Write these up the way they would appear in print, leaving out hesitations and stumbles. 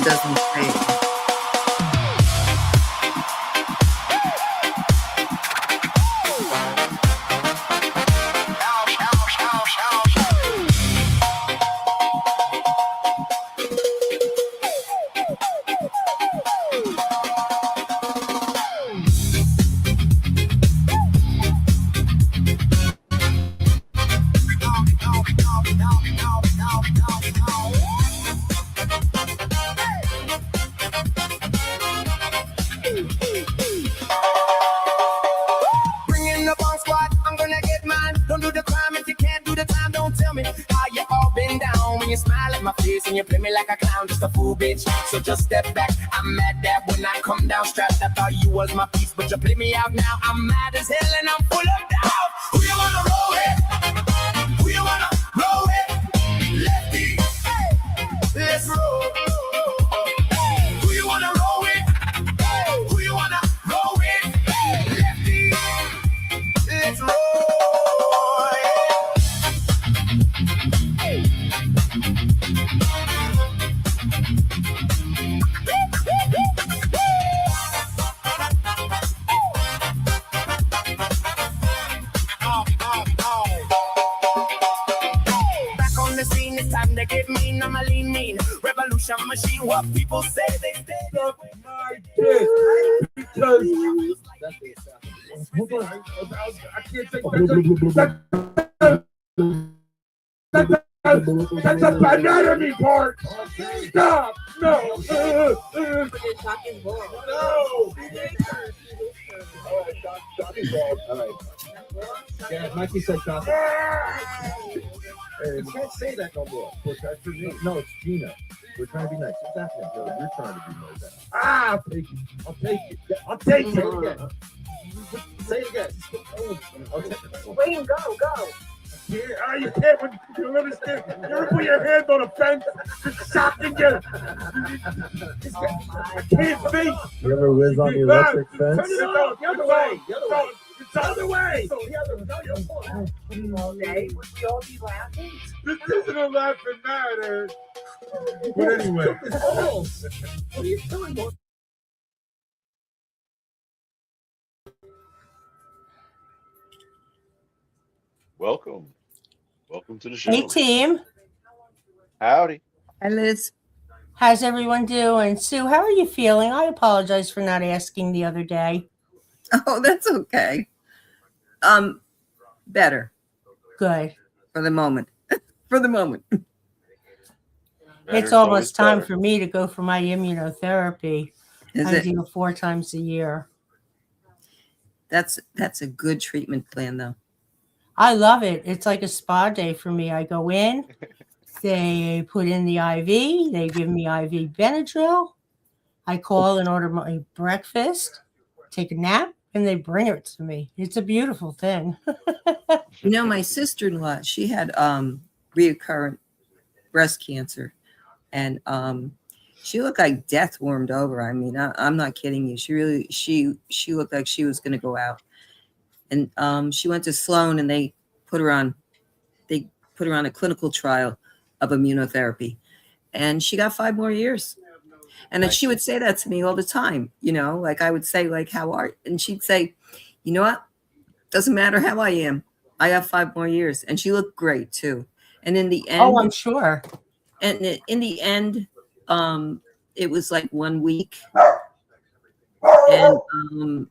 doesn't say. So just step back. I'm mad that when I come down strapped, I thought you was my piece, but you play me out now. I'm mad as hell and I'm full of doubt. Who you wanna roll with? Who you wanna roll with? Lefty, let's roll. Who you wanna roll with? Who you wanna roll with? Lefty, let's roll. Get mean, I'm a lean mean. Revolution machine, what people say they stay. Because I can't take that. That's a anatomy part. Stop. No. No. All right. Yeah, Mikey said shocking. You can't say that no more. That's for me. No, it's Gina. We're trying to be nice. It's happening, Joe. You're trying to be nice. I'll take it. I'll take it. I'll take it. Again. Say it again. Wait and go. Yeah, you can't. You understand? You ever put your hand on a fence? Just shocking you. I can't think. You ever whiz on the electric fence? Turn it off. The other way. It's the other way. All day, would we all be laughing? This isn't a laughing matter. But anyway. What are you doing? Welcome to the show. Hey, team. Howdy. Hi, Liz. How's everyone doing? Sue, how are you feeling? I apologize for not asking the other day. Oh, that's okay. Better. Good. For the moment. It's almost time for me to go for my immunotherapy. I do it 4 times a year. That's a good treatment plan, though. I love it. It's like a spa day for me. I go in, they put in the IV, they give me IV Benadryl. I call and order my breakfast, take a nap, and they bring it to me. It's a beautiful thing. You know, my sister-in-law, she had recurrent breast cancer, and she looked like death warmed over. I mean, I'm not kidding you. She looked like she was going to go out. And she went to Sloan, and they put her on a clinical trial of immunotherapy, and she got 5 more years. And then she would say that to me all the time, you know, like I would say, like, how are you? And she'd say, you know what? Doesn't matter how I am. I have 5 more years. And she looked great too. And in the end, oh, I'm sure. And in the end, it was like 1 week, and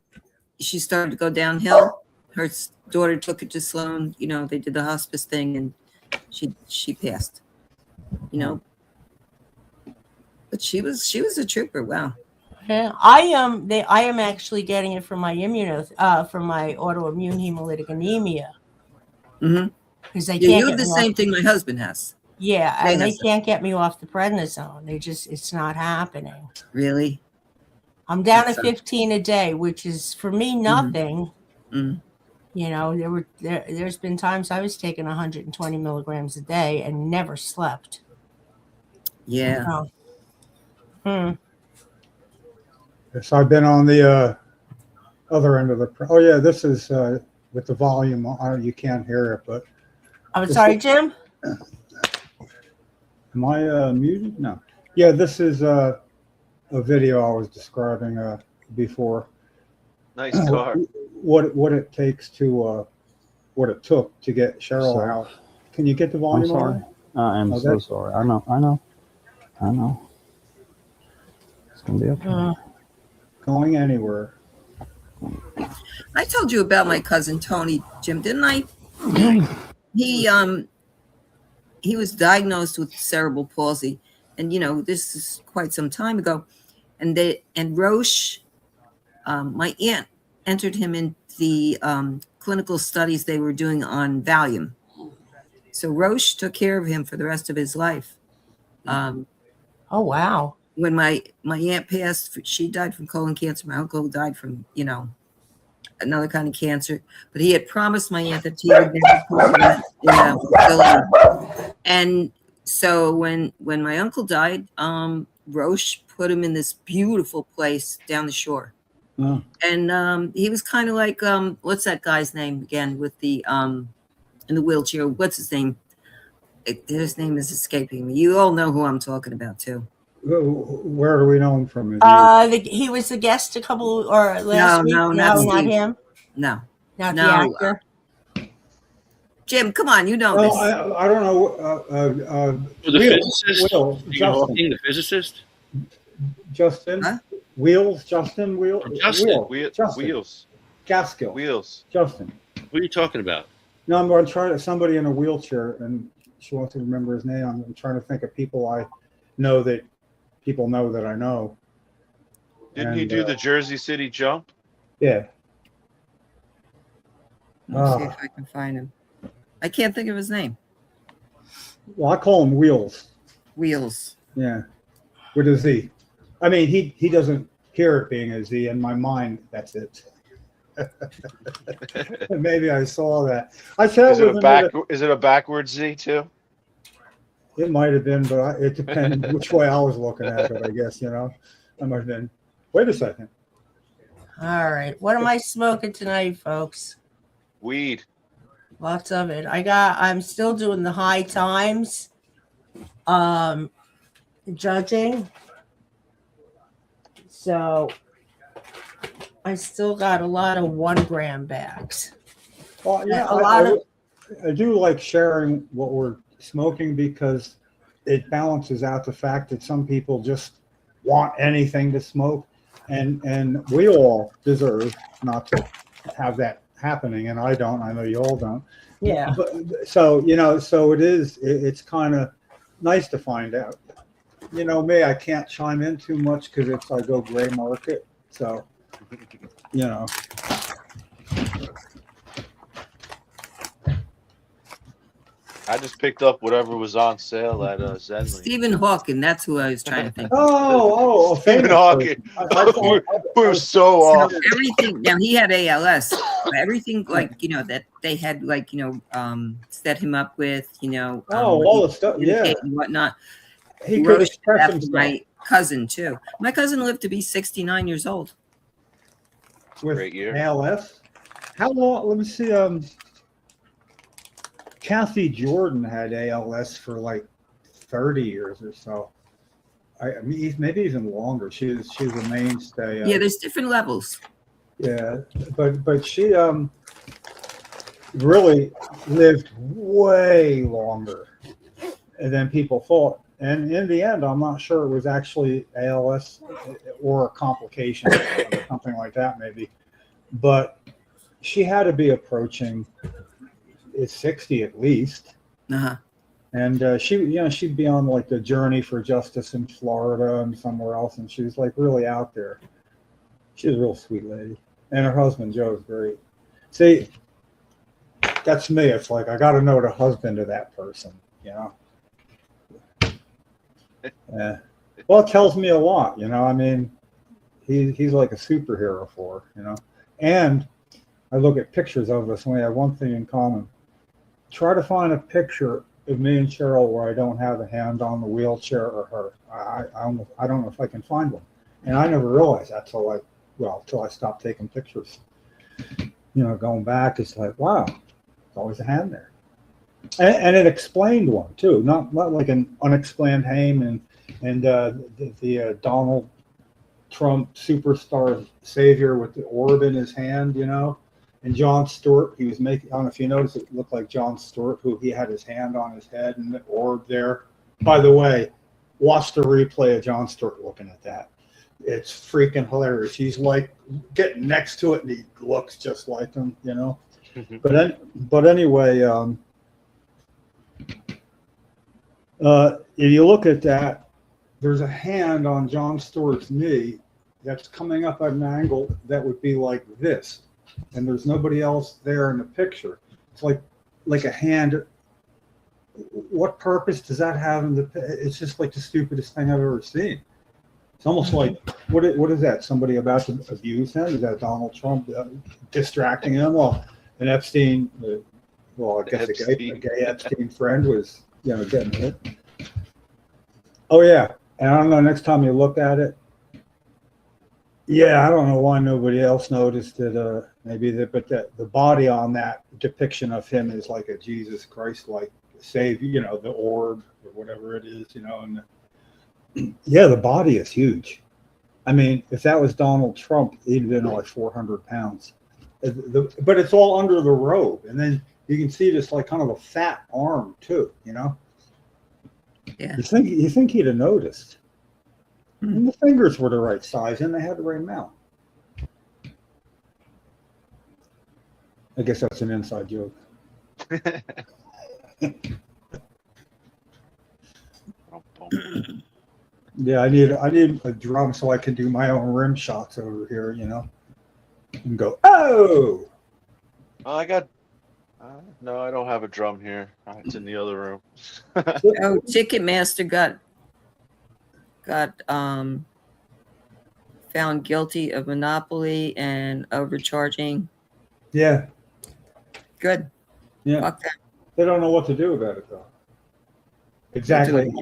she started to go downhill. Her daughter took it to Sloan. You know, they did the hospice thing, and she passed. You know, but she was a trooper. Wow. Yeah, I am actually getting it from my from my autoimmune hemolytic anemia. Mm-hmm. Because they you can't have the same thing my husband has. Yeah, and they can't get me off the prednisone. It's not happening. Really? I'm down to 15 a day, which is for me nothing. Mm-hmm. You know, there's been times I was taking 120 milligrams a day and never slept. Yeah. Yes, I've been on the other end of the. Oh yeah, this is with the volume on. You can't hear it, but. I'm sorry, Jim. Am I muted? No. Yeah, this is a video I was describing before. Nice car. What it takes to what it took to get Cheryl Sorry. out. Can you get the I'm volume sorry. on? I am Oh, so that's- sorry. I know. It's gonna be okay. Going anywhere. I told you about my cousin Tony, Jim, didn't I? He was diagnosed with cerebral palsy, and this is quite some time ago. And Roche, my aunt entered him in the clinical studies they were doing on Valium. So Roche took care of him for the rest of his life. Oh, wow. When my aunt passed, she died from colon cancer. My uncle died from, another kind of cancer. But he had promised my aunt that he would never put her in a facility. And so when my uncle died, Roche put him in this beautiful place down the shore. Oh. And he was kind of like, what's that guy's name again with the in the wheelchair? What's his name? His name is escaping me. You all know who I'm talking about too. Where do we know him from? He was a guest a couple or last week. No, not Steve. him. No, Not No, the actor. Jim, come on, you know Oh, this. I don't know. The Will, physicist? Will, Stephen Justin. Hawking, the physicist? Justin? Huh? Wheels? Justin? Wheel? Justin. Justin. Wheels. Gaskill. Wheels. Justin. What are you talking about? No, I'm trying to, somebody in a wheelchair, and she wants to remember his name. I'm trying to think of people I know that people know that I know. Didn't he And, do the Jersey City jump? Yeah. Let's see if I can find him. I can't think of his name. Well, I call him Wheels. Wheels. Yeah. With a Z. I mean, he doesn't hear it being a Z. In my mind, that's it. Maybe I saw that. I said Is it a backwards Z too? It might have been, but it depends which way I was looking at it, I guess, I might have been. Wait a second. All right. What am I smoking tonight, folks? Weed. Lots of it. I'm still doing the high times. Judging. So I still got a lot of 1 gram bags. Well, yeah, I do like sharing what we're smoking because it balances out the fact that some people just want anything to smoke, and we all deserve not to have that happening, and I don't. I know you all don't. Yeah. But, so it's kind of nice to find out. Me, I can't chime in too much because I go gray market. So, I just picked up whatever was on sale at Zenly. Stephen Hawking, that's who I was trying to think of. Oh, Stephen Hawking. We're so off. Everything, now he had ALS, but everything that they had set him up with, all the stuff, yeah, and whatnot. he could Roche express after himself my cousin too. My cousin lived to be 69 years old. with Great year. ALS. How long? Let me see. Kathy Jordan had ALS for like 30 years or so. I mean, maybe even longer. She was a mainstay. Yeah, there's different levels. Yeah, but she really lived way longer than people thought. And in the end, I'm not sure it was actually ALS or a complication or something like that, maybe. But she had to be approaching 60 at least. Uh-huh. And she'd be on like the journey for justice in Florida and somewhere else, and she was like really out there. She was a real sweet lady, and her husband Joe is great. See, that's me. It's like I got to know the husband of that person, Yeah. Well, it tells me a lot, I mean, he's like a superhero for her, And I look at pictures of us, and we have one thing in common. Try to find a picture of me and Cheryl where I don't have a hand on the wheelchair or her. I don't know if I can find one. And I never realized that till I stopped taking pictures. Going back, it's like, wow, there's always a hand there. And it explained one too, not like an unexplained hand and the Donald Trump superstar savior with the orb in his hand, and Jon Stewart, he was making, I don't know if you noticed, it looked like Jon Stewart, who he had his hand on his head and the orb there. By the way, watch the replay of Jon Stewart looking at that. It's freaking hilarious. He's like getting next to it and he looks just like him, But anyway, if you look at that, there's a hand on Jon Stewart's knee that's coming up at an angle that would be like this, and there's nobody else there in the picture. It's like a hand. What purpose does that have in the? It's just like the stupidest thing I've ever seen. It's almost like what is that? Somebody about to abuse him? Is that Donald Trump distracting him? Well, an Epstein, I guess a gay Epstein friend was getting hit. Oh yeah, and I don't know. Next time you look at it, I don't know why nobody else noticed it. But the body on that depiction of him is like a Jesus Christ like savior, the orb or whatever it is, and the body is huge. I mean, if that was Donald Trump, he'd been like 400 pounds. But it's all under the robe, and then you can see this like kind of a fat arm too, Yeah. You think he'd have noticed? And the fingers were the right size, and they had the right amount. I guess that's an inside joke. Yeah, I need a drum so I can do my own rim shots over here, and go, oh! I got. No, I don't have a drum here. It's in the other room. Oh, Ticketmaster got found guilty of monopoly and overcharging. Yeah. Good. Yeah. Fuck that. They don't know what to do about it, though. Exactly.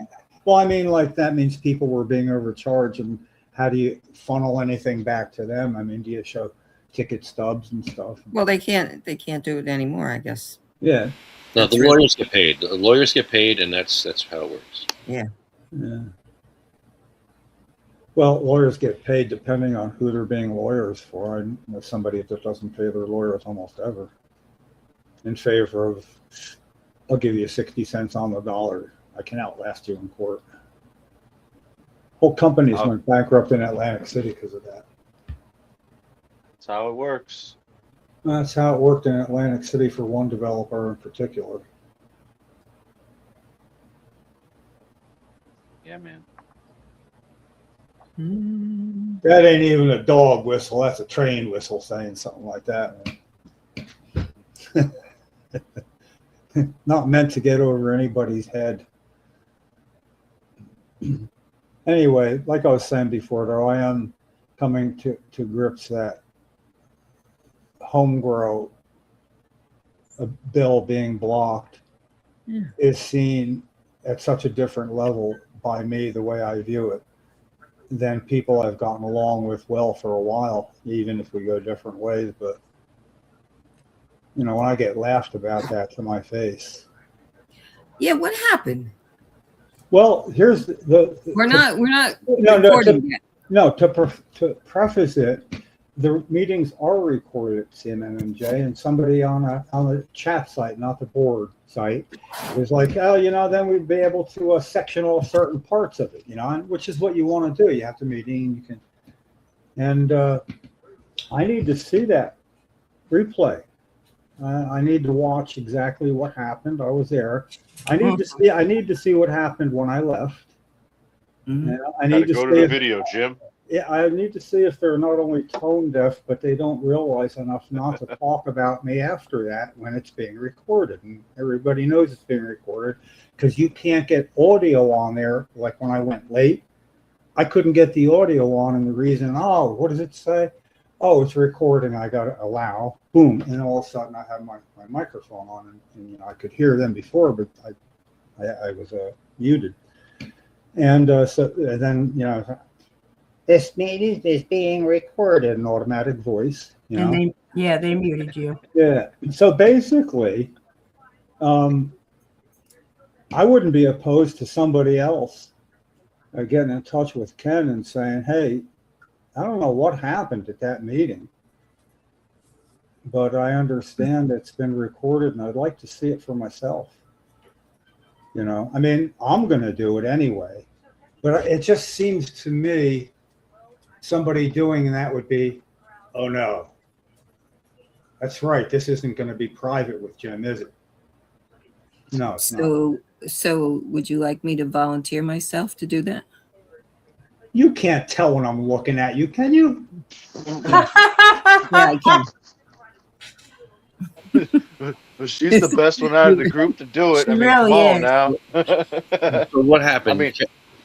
Well, I mean, like that means people were being overcharged, and how do you funnel anything back to them? I mean, do you show ticket stubs and stuff? Well, they can't do it anymore, I guess. Yeah. No, the lawyers get paid. The lawyers get paid, and that's how it works. Yeah. Well, lawyers get paid depending on who they're being lawyers for. I know somebody that doesn't pay their lawyers almost ever in favor of, I'll give you 60 cents on the dollar. I can outlast you in court. Whole companies went bankrupt in Atlantic City because of that. That's how it works. That's how it worked in Atlantic City for one developer in particular. Yeah, man. That ain't even a dog whistle. That's a train whistle saying something like that. Not meant to get over anybody's head. Anyway, like I was saying before, though, I am coming to grips that home grow a bill being blocked is seen at such a different level by me, the way I view it, than people I've gotten along with well for a while, even if we go different ways. But when I get laughed about that to my face. Yeah, what happened? Well, here's we're not recording yet. To preface it, the meetings are recorded at CMMJ, and somebody on a chat site, not the board site, was like, then we'd be able to section off certain parts of it, which is what you want to do. You have the meeting, you can, and I need to see that replay. I need to watch exactly what happened. I was there. I need to see what happened when I left. Mm-hmm. I need to go to the video, Jim. Yeah, I need to see if they're not only tone deaf, but they don't realize enough not to talk about me after that when it's being recorded. And everybody knows it's being recorded because you can't get audio on there. Like when I went late, I couldn't get the audio on, and the reason, what does it say? Oh, it's recording. I got to allow. Boom, and all of a sudden I have my microphone on, and I could hear them before, but I was muted. And so then this meeting is being recorded, an automatic voice. And they muted you. Yeah. So basically, I wouldn't be opposed to somebody else getting in touch with Ken and saying, hey, I don't know what happened at that meeting, but I understand it's been recorded and I'd like to see it for myself. You know, I mean, I'm going to do it anyway, but it just seems to me somebody doing that would be, oh no, that's right. This isn't going to be private with Jim, is it? No, it's not. So would you like me to volunteer myself to do that? You can't tell when I'm looking at you, can you? Yeah, I can. Well, she's the best one out of the group to do it. She I mean, really come on is. now. So what happened? I mean,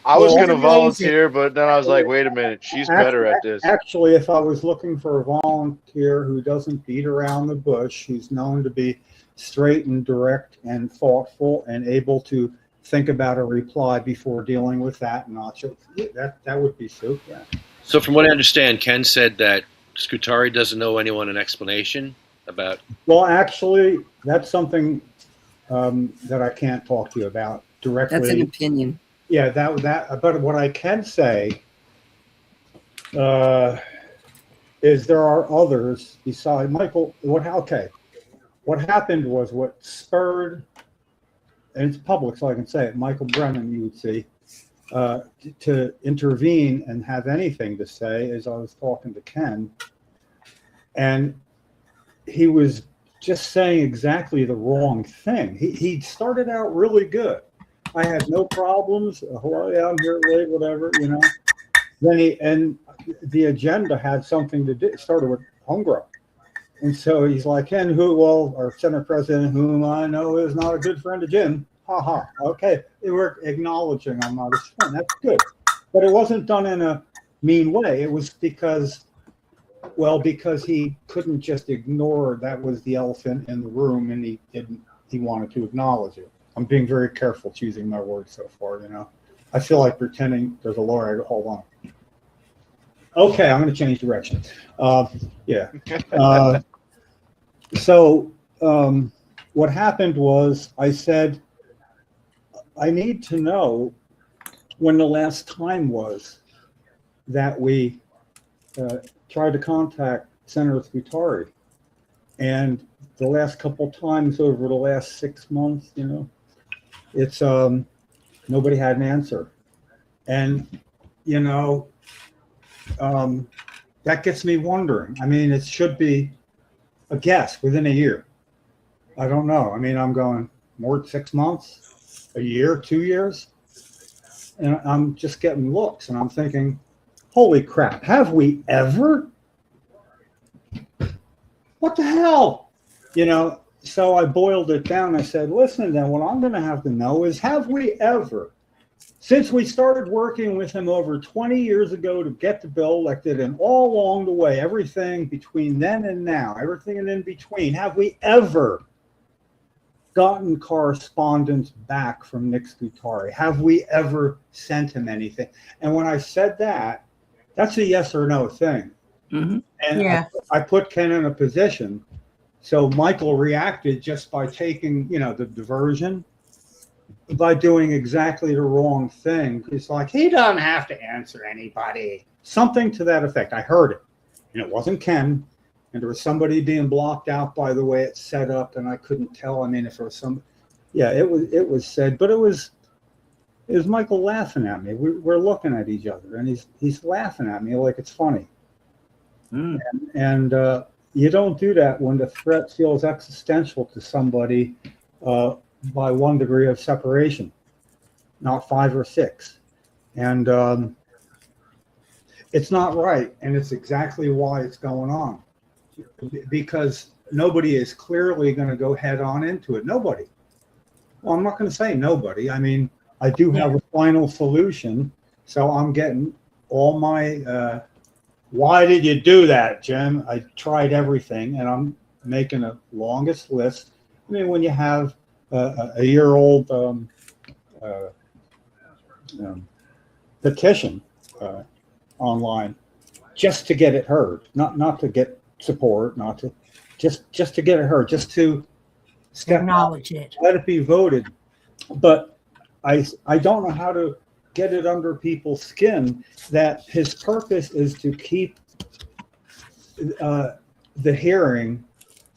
I was Well, going to amazing. volunteer, but then I was like, wait a minute, she's better at this. Actually, if I was looking for a volunteer who doesn't beat around the bush, who's known to be straight and direct and thoughtful and able to think about a reply before dealing with that, not just, that would be Sue. Yeah. So from what I understand, Ken said that Scutari doesn't owe anyone an explanation about. Well, actually, that's something that I can't talk to you about directly. That's an opinion. Yeah, but what I can say is there are others beside Michael. What happened was what spurred, and it's public, so I can say it, Michael Brennan, you would see, to intervene and have anything to say, as I was talking to Ken, and he was just saying exactly the wrong thing. He started out really good. I had no problems. Hello, yeah, I'm here late, whatever, you know. Then the agenda had something to do. It started with homegrown. And so he's like, Ken, our Senate president, whom I know is not a good friend of Jim. Ha ha. Okay. They were acknowledging I'm not his friend. That's good. But it wasn't done in a mean way. It was because he couldn't just ignore that was the elephant in the room, and he wanted to acknowledge it. I'm being very careful choosing my words so far, you know. I feel like pretending there's a lawyer. Hold on. Okay, I'm going to change direction. Yeah. So what happened was I said, I need to know when the last time was that we tried to contact Senator Scutari. And the last couple times over the last 6 months, you know, it's nobody had an answer. And, you know, that gets me wondering. I mean, it should be a guess within a year. I don't know. I mean, I'm going more than 6 months, a year, 2 years. And I'm just getting looks and I'm thinking, holy crap, have we ever? What the hell? You know, so I boiled it down. I said, listen, then what I'm going to have to know is, have we ever, since we started working with him over 20 years ago to get the bill elected, and all along the way, everything between then and now, everything in between, have we ever gotten correspondence back from Nick Scutari? Have we ever sent him anything? And when I said that, that's a yes or no thing. Mm-hmm. And Yeah. I put Ken in a position. So Michael reacted just by taking, you know, the diversion, by doing exactly the wrong thing. It's like, he doesn't have to answer anybody. Something to that effect. I heard it. And it wasn't Ken. And there was somebody being blocked out by the way it's set up, and I couldn't tell. I mean, if there was some, yeah, it was said, but it was Michael laughing at me. We're looking at each other, and he's laughing at me like it's funny. Mm. And you don't do that when the threat feels existential to somebody by 1 degree of separation, not 5 or 6. And it's not right, and it's exactly why it's going on. Because nobody is clearly going to go head on into it. Nobody. Well, I'm not going to say nobody. I mean, I do have a final solution. So I'm getting all my, why did you do that, Jim? I tried everything, and I'm making a longest list. I mean, when you have a year-old petition online, just to get it heard, not to get support, not to just to get it heard, just to Acknowledge it. let it be voted. But I don't know how to get it under people's skin that his purpose is to keep the hearing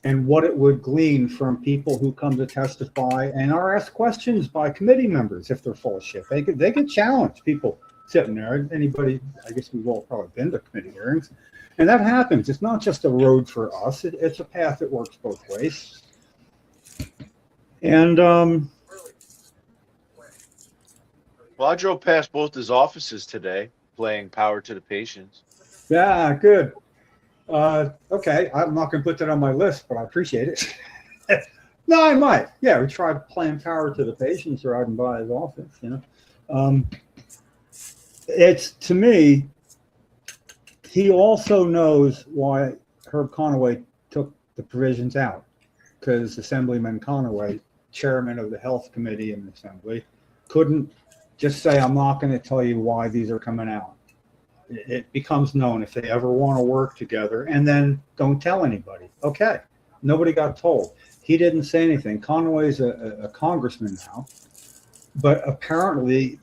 and what it would glean from people who come to testify and are asked questions by committee members if they're full of shit. They could challenge people sitting there. Anybody, I guess we've all probably been to committee hearings. And that happens. It's not just a road for us. It's a path that works both ways. And well, I drove past both his offices today playing Power to the Patients. yeah, good. Okay, I'm not going to put that on my list, but I appreciate it. No, I might. Yeah, we tried playing Power to the Patients riding by his office, you know. It's, to me, he also knows why Herb Conaway took the provisions out, because Assemblyman Conaway, chairman of the Health Committee in the Assembly, couldn't just say, I'm not going to tell you why these are coming out. It becomes known if they ever want to work together, and then don't tell anybody. Okay, nobody got told. He didn't say anything. Conaway's a congressman now, but apparently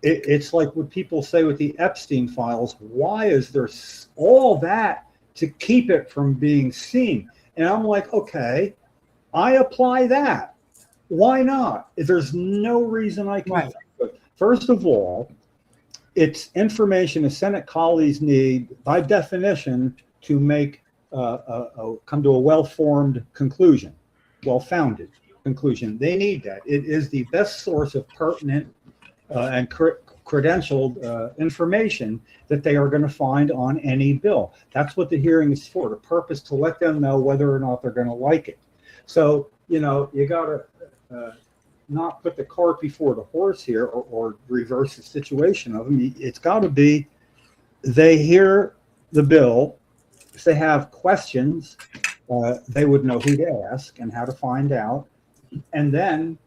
it's like what people say with the Epstein files. Why is there all that to keep it from being seen? And I'm like, okay, I apply that. Why not? There's no reason I can. Right. Think of it. First of all, it's information the Senate colleagues need by definition to make come to a well-formed conclusion, well-founded conclusion. They need that. It is the best source of pertinent and credentialed information that they are going to find on any bill. That's what the hearing is for, the purpose to let them know whether or not they're going to like it. So, you know, you got to not put the cart before the horse here, or reverse the situation of them. It's got to be, they hear the bill, if they have questions, they would know who to ask and how to find out. And then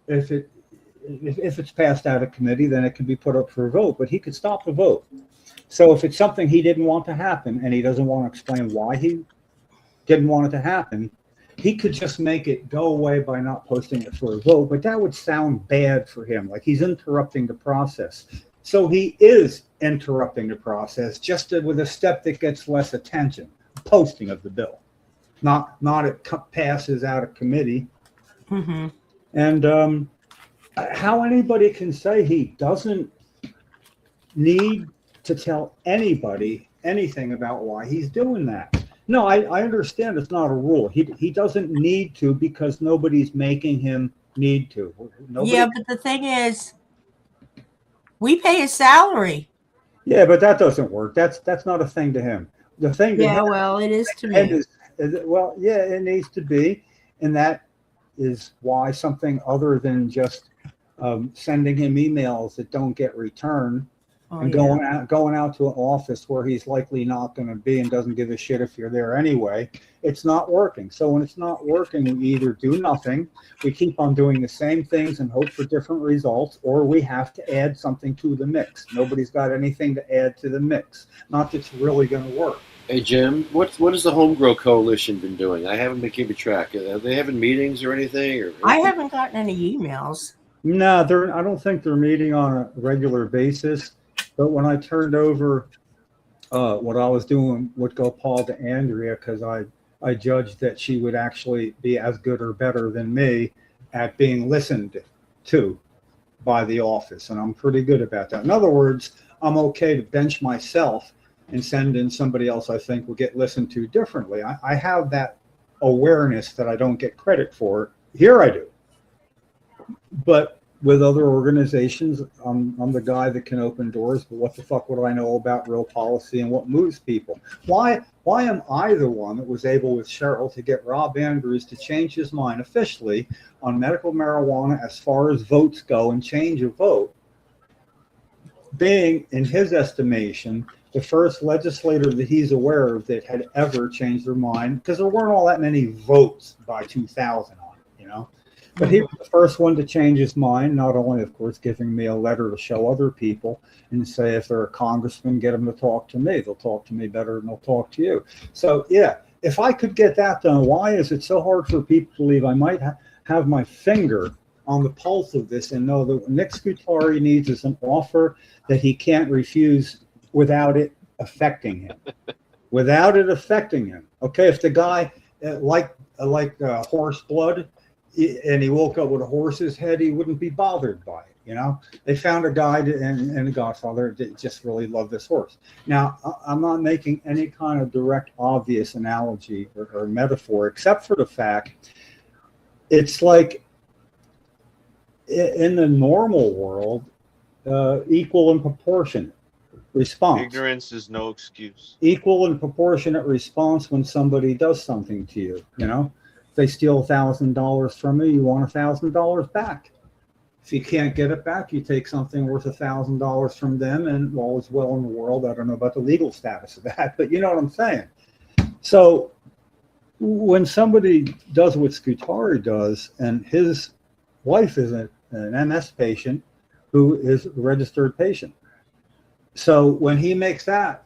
if it's passed out of committee, then it can be put up for a vote, but he could stop the vote. So if it's something he didn't want to happen and he doesn't want to explain why he didn't want it to happen, he could just make it go away by not posting it for a vote, but that would sound bad for him, like he's interrupting the process. So he is interrupting the process, just with a step that gets less attention, posting of the bill, not it passes out of committee. Mm-hmm. And how anybody can say he doesn't need to tell anybody anything about why he's doing that. No, I understand it's not a rule. He doesn't need to, because nobody's making him need to. Yeah, but the thing is, we pay his salary. Yeah, but that doesn't work. That's not a thing to him. The thing to him, well, it is to me. Well, yeah, it needs to be, and that is why something other than just sending him emails that don't get returned. And going out to an office where he's likely not going to be and doesn't give a shit if you're there anyway, it's not working. So when it's not working, we either do nothing, we keep on doing the same things and hope for different results, or we have to add something to the mix. Nobody's got anything to add to the mix. Not that's really going to work. Hey, Jim, what has the Home Grow Coalition been doing? I haven't been keeping track. Are they having meetings or anything? Or I haven't gotten any emails. No, I don't think they're meeting on a regular basis. But when I turned over what I was doing would go Paul to Andrea, because I judged that she would actually be as good or better than me at being listened to by the office. And I'm pretty good about that. In other words, I'm okay to bench myself and send in somebody else I think will get listened to differently. I have that awareness that I don't get credit for. Here I do. But with other organizations, I'm the guy that can open doors, but what the fuck would I know about real policy and what moves people? Why am I the one that was able with Cheryl to get Rob Andrews to change his mind officially on medical marijuana as far as votes go and change a vote, being, in his estimation, the first legislator that he's aware of that had ever changed their mind, because there weren't all that many votes by 2000 on it, you know? But he was the first one to change his mind, not only, of course, giving me a letter to show other people and say, if they're a congressman, get them to talk to me. They'll talk to me better than they'll talk to you. So, yeah, if I could get that done, why is it so hard for people to believe I might have my finger on the pulse of this and know that what Nick Scutari needs is an offer that he can't refuse without it affecting him. Without it affecting him. Okay, if the guy like horse blood and he woke up with a horse's head, he wouldn't be bothered by it. You know, they found a guy in The Godfather that just really loved this horse. Now, I'm not making any kind of direct, obvious analogy or metaphor, except for the fact it's like in the normal world, equal and proportionate response. Ignorance is no excuse. Equal and proportionate response when somebody does something to you. You know, if they steal $1,000 from you, you want $1,000 back. If you can't get it back, you take something worth $1,000 from them, and all is well in the world. I don't know about the legal status of that, but you know what I'm saying. So when somebody does what Scutari does, and his wife is an MS patient who is a registered patient. So when he makes that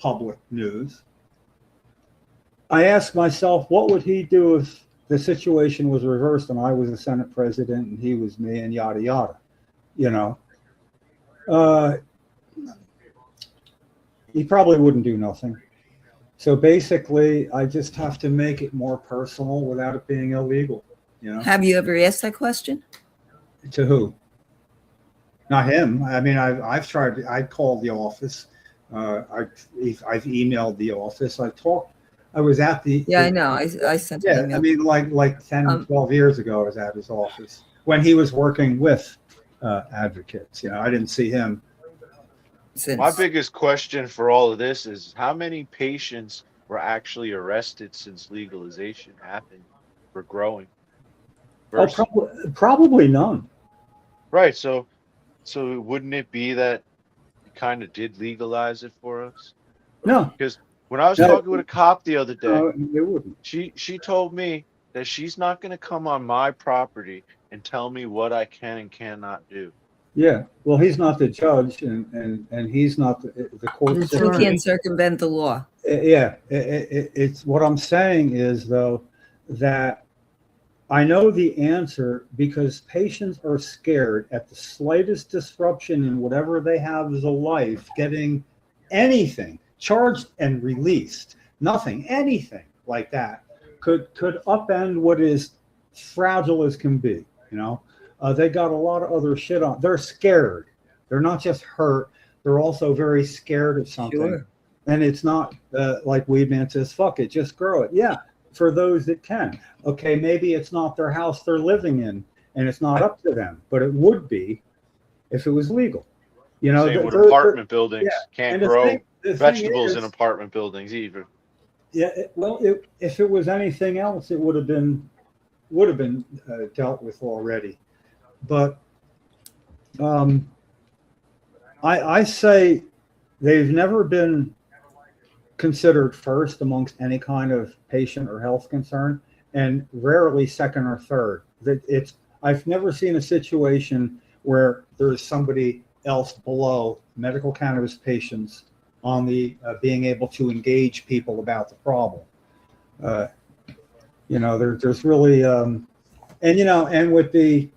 public news, I ask myself, what would he do if the situation was reversed and I was the Senate president and he was me and yada, yada, you know? He probably wouldn't do nothing. So basically, I just have to make it more personal without it being illegal, you know? Have you ever asked that question? To who? Not him. I mean, I've tried. I called the office. I've emailed the office. I was at the. Yeah, I know. I sent an email. I mean, like 10, 12 years ago, I was at his office when he was working with advocates. You know, I didn't see him. My biggest question for all of this is how many patients were actually arrested since legalization happened for growing? Oh, probably none. Right. So wouldn't it be that you kind of did legalize it for us? No. Because when I was talking with a cop the other day, it wouldn't. She told me that she's not going to come on my property and tell me what I can and cannot do. Yeah. Well, he's not the judge, and he's not the court. You can't circumvent the law. Yeah. It's what I'm saying is, though, that I know the answer because patients are scared at the slightest disruption in whatever they have as a life, getting anything charged and released, nothing, anything like that could upend what is fragile as can be. You know, they got a lot of other shit on. They're scared. They're not just hurt. They're also very scared of something. Sure. And it's not like Weed Man says, fuck it, just grow it. Yeah. For those that can. Okay, maybe it's not their house they're living in and it's not up to them, but it would be if it was legal. You know, same with apartment buildings can't grow vegetables in apartment buildings either. Yeah, if it was anything else, it would have been dealt with already. But I say they've never been considered first amongst any kind of patient or health concern, and rarely second or third. I've never seen a situation where there's somebody else below medical cannabis patients on the being able to engage people about the problem. You know, there's really, and with the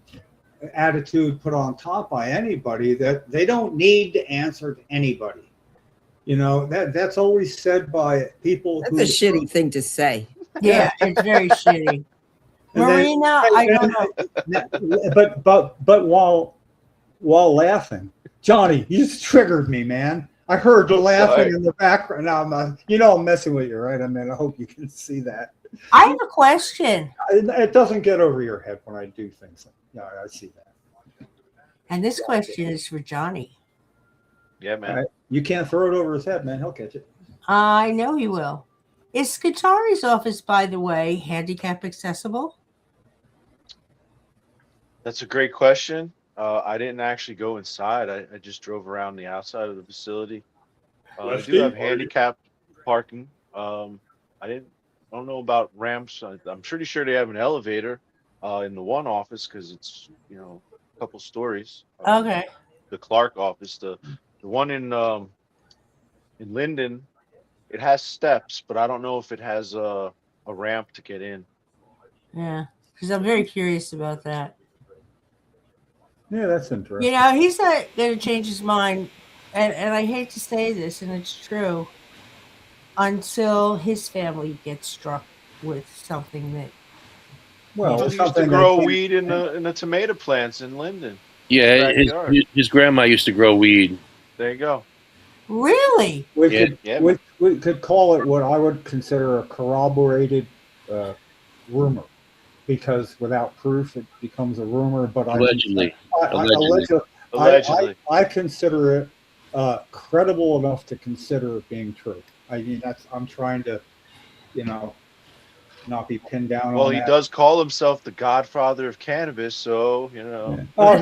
attitude put on top by anybody that they don't need to answer to anybody. You know, that's always said by people. That's a shitty thing to say. Yeah, it's very shitty. Marina, I don't know. But while laughing, Johnny, you just triggered me, man. I heard the laughing in the background. Now I'm messing with you, right? I mean, I hope you can see that. I have a question. It doesn't get over your head when I do things. I see that. And this question is for Johnny. Yeah, man. You can't throw it over his head, man. He'll catch it. I know he will. Is Scutari's office, by the way, handicap accessible? That's a great question. I didn't actually go inside. I just drove around the outside of the facility. I do have handicapped parking. I don't know about ramps. I'm pretty sure they have an elevator in the one office because it's a couple stories. Okay. The Clark office, the one in Linden, it has steps, but I don't know if it has a ramp to get in. Yeah, because I'm very curious about that. Yeah, that's interesting. You know, he's not going to change his mind, and I hate to say this, and it's true, until his family gets struck with something that. Well, He it's used to something grow they weed in the tomato plants in Linden. Yeah, Backyard. his grandma used to grow weed. There you go. Really? we Yeah. could Yeah, we could call it what I would consider a corroborated rumor, because without proof it becomes a rumor. But Allegedly. Allegedly. I consider it credible enough to consider it being true. I mean, I'm trying to, not be pinned down Well, on he that. does call himself the godfather of cannabis, so you know. Oh,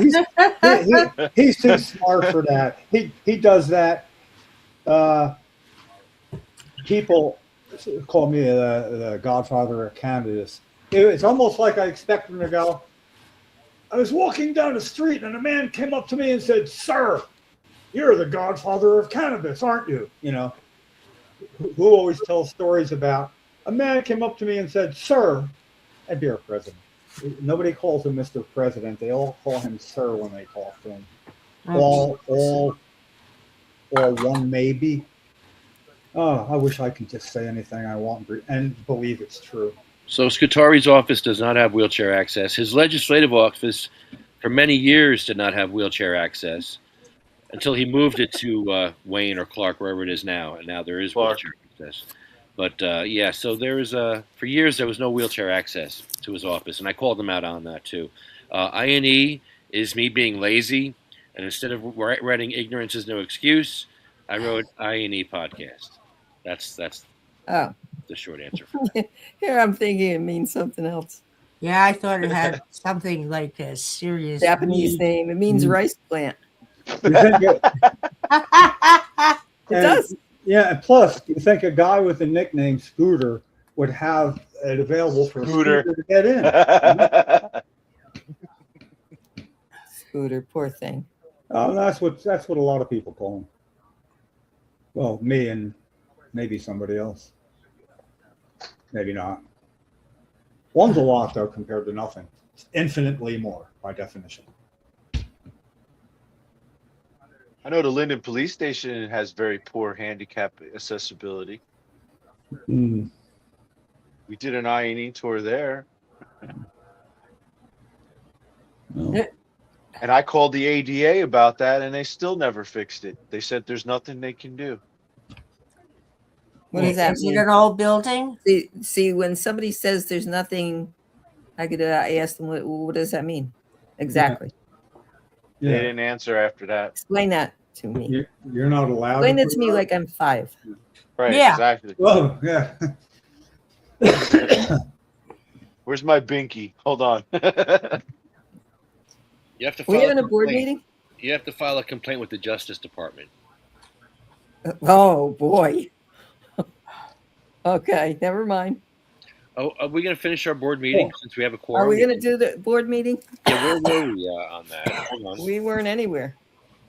he's too smart for that. He does that. People call me the godfather of cannabis. It's almost like I expect them to go, I was walking down the street and a man came up to me and said, "Sir, you're the godfather of cannabis, aren't you?" Who always tells stories about a man came up to me and said, "Sir," and dear president. Nobody calls him Mr. President. They all call him sir when they talk to him. All one maybe. Oh, I wish I could just say anything I want and believe it's true. So Scutari's office does not have wheelchair access. His legislative office, for many years, did not have wheelchair access until he moved it to Wayne or Clark, wherever it is now. And now there is wheelchair access. But yeah, so there is for years there was no wheelchair access to his office, and I called him out on that too. INE is me being lazy, and instead of writing "ignorance is no excuse," I wrote INE Podcast. That's Oh, the short answer. here I'm thinking it means something else. Yeah, I thought it had something like a serious Japanese name. It means rice plant. You think It does. Yeah, and plus, you think a guy with the nickname Scooter would have it available for Scooter. a scooter to get in. Scooter, poor thing. Oh, that's what a lot of people call him. Well, me and maybe somebody else. Maybe not. One's a lot though compared to nothing. It's infinitely more by definition. I know the Linden Police Station has very poor handicap accessibility. Mm. We did an INE tour there. No. And I called the ADA about that, and they still never fixed it. They said there's nothing they can do. What does that Is it mean? an old building? See, when somebody says there's nothing, I could ask them, what does that mean? Exactly. They Yeah. didn't answer after that. Explain that to me. You're not allowed. Explain it put to me up? like I'm 5. Right, Yeah. exactly. Oh, yeah. Where's my binky? Hold on. You have to We file having a board complaint. meeting? You have to file a complaint with the Justice Department. Oh boy. Okay, never mind. Oh, are we going to finish our board meeting since we have a quorum? Are we going to do the board meeting? Yeah, where were we on that? Hold on. We weren't anywhere.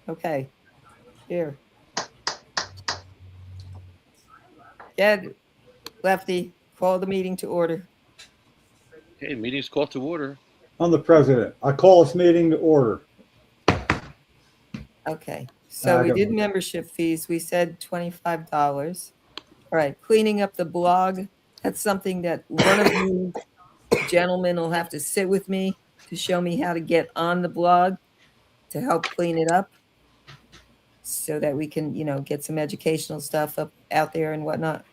Okay. Here. Ed, Lefty, call the meeting to order. Okay, meeting's called to order. I'm the president. I call this meeting to order. Okay. So I we don't did know. membership fees. We said $25. All right. Cleaning up the blog. That's something that one of you gentlemen will have to sit with me to show me how to get on the blog to help clean it up so that we can, get some educational stuff up out there and whatnot.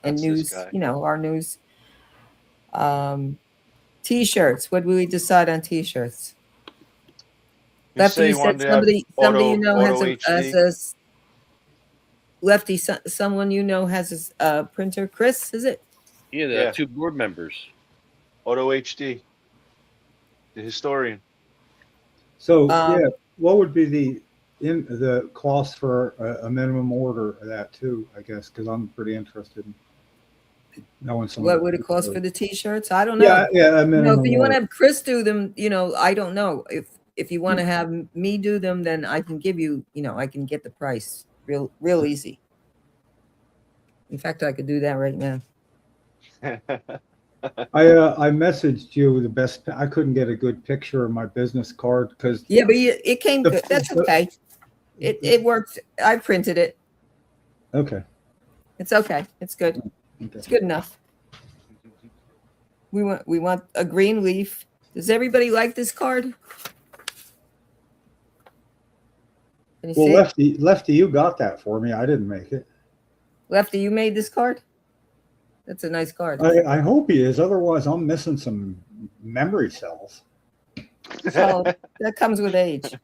And That's this news, guy. our news. T-shirts. What did we decide on T-shirts? Lefty, you said somebody has a Lefty, someone has a printer. Chris, is it? Yeah, the 2 board members. Auto HD, the historian. So yeah, what would be the cost for a minimum order of that too? I guess because I'm pretty interested in knowing some. What would it cost for the T-shirts? I don't know. Yeah, a minimum. If you want to order. have Chris do them, I don't know. If you want to have me do them, then I can give you, I can get the price real easy. In fact, I could do that right now. I messaged you the best. I couldn't get a good picture of my business card because Yeah, but it came good. That's okay. It worked. I printed it. okay. It's okay. It's good. Okay. It's good enough. We want a green leaf. Does everybody like this card? Can you Well, see? Lefty, you got that for me. I didn't make it. Lefty, you made this card? That's a nice card. I hope he is. Otherwise, I'm missing some memory cells. So that comes with age.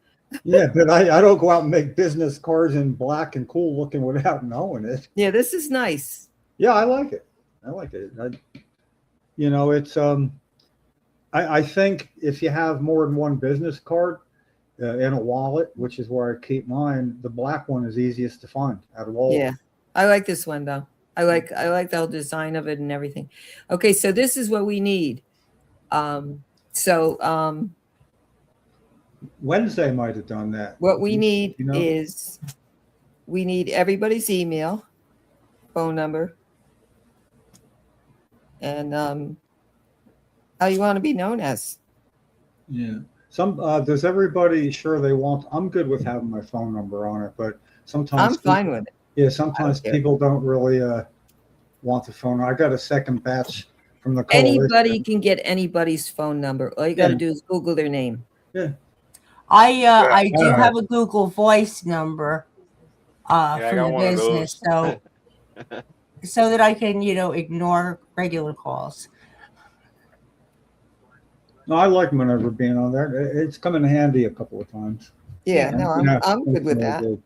Yeah, but I don't go out and make business cards in black and cool looking without knowing it. Yeah, this is nice. Yeah, I like it. I like it. It's I think if you have more than one business card in a wallet, which is where I keep mine, the black one is easiest to find out of all. Yeah, I like this one though. I like the whole design of it and everything. Okay, so this is what we need. Wednesday might have done that. What we need You know? is we need everybody's email, phone number, and how you want to be known as. Yeah. Does everybody sure they want? I'm good with having my phone number on it, but sometimes I'm fine with it. Yeah, sometimes care. people don't really want the phone. I got a second batch from the Anybody coalition. can get anybody's phone number. All you got to Yeah. do is Google their name. Yeah. I do Alright. have a Google Voice number I for got the one of business, so that I can, ignore regular calls. No, I like Minerva being on there. It's come in handy a couple of times. Yeah, no, You know, I'm good with it's that. good.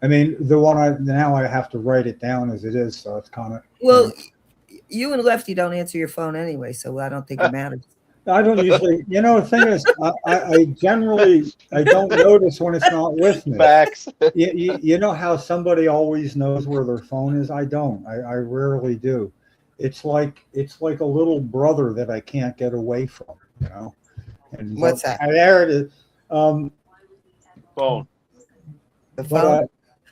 I mean, the one I have to write it down as it is, so it's kind of. Well, you and Lefty don't answer your phone anyway, so I don't think it matters. I don't usually. The thing is, I generally I don't notice when it's not with me. Facts. You know how somebody always knows where their phone is? I don't. I rarely do. It's like a little brother that I can't get away from, And What's that? There it is. Phone. The But, phone.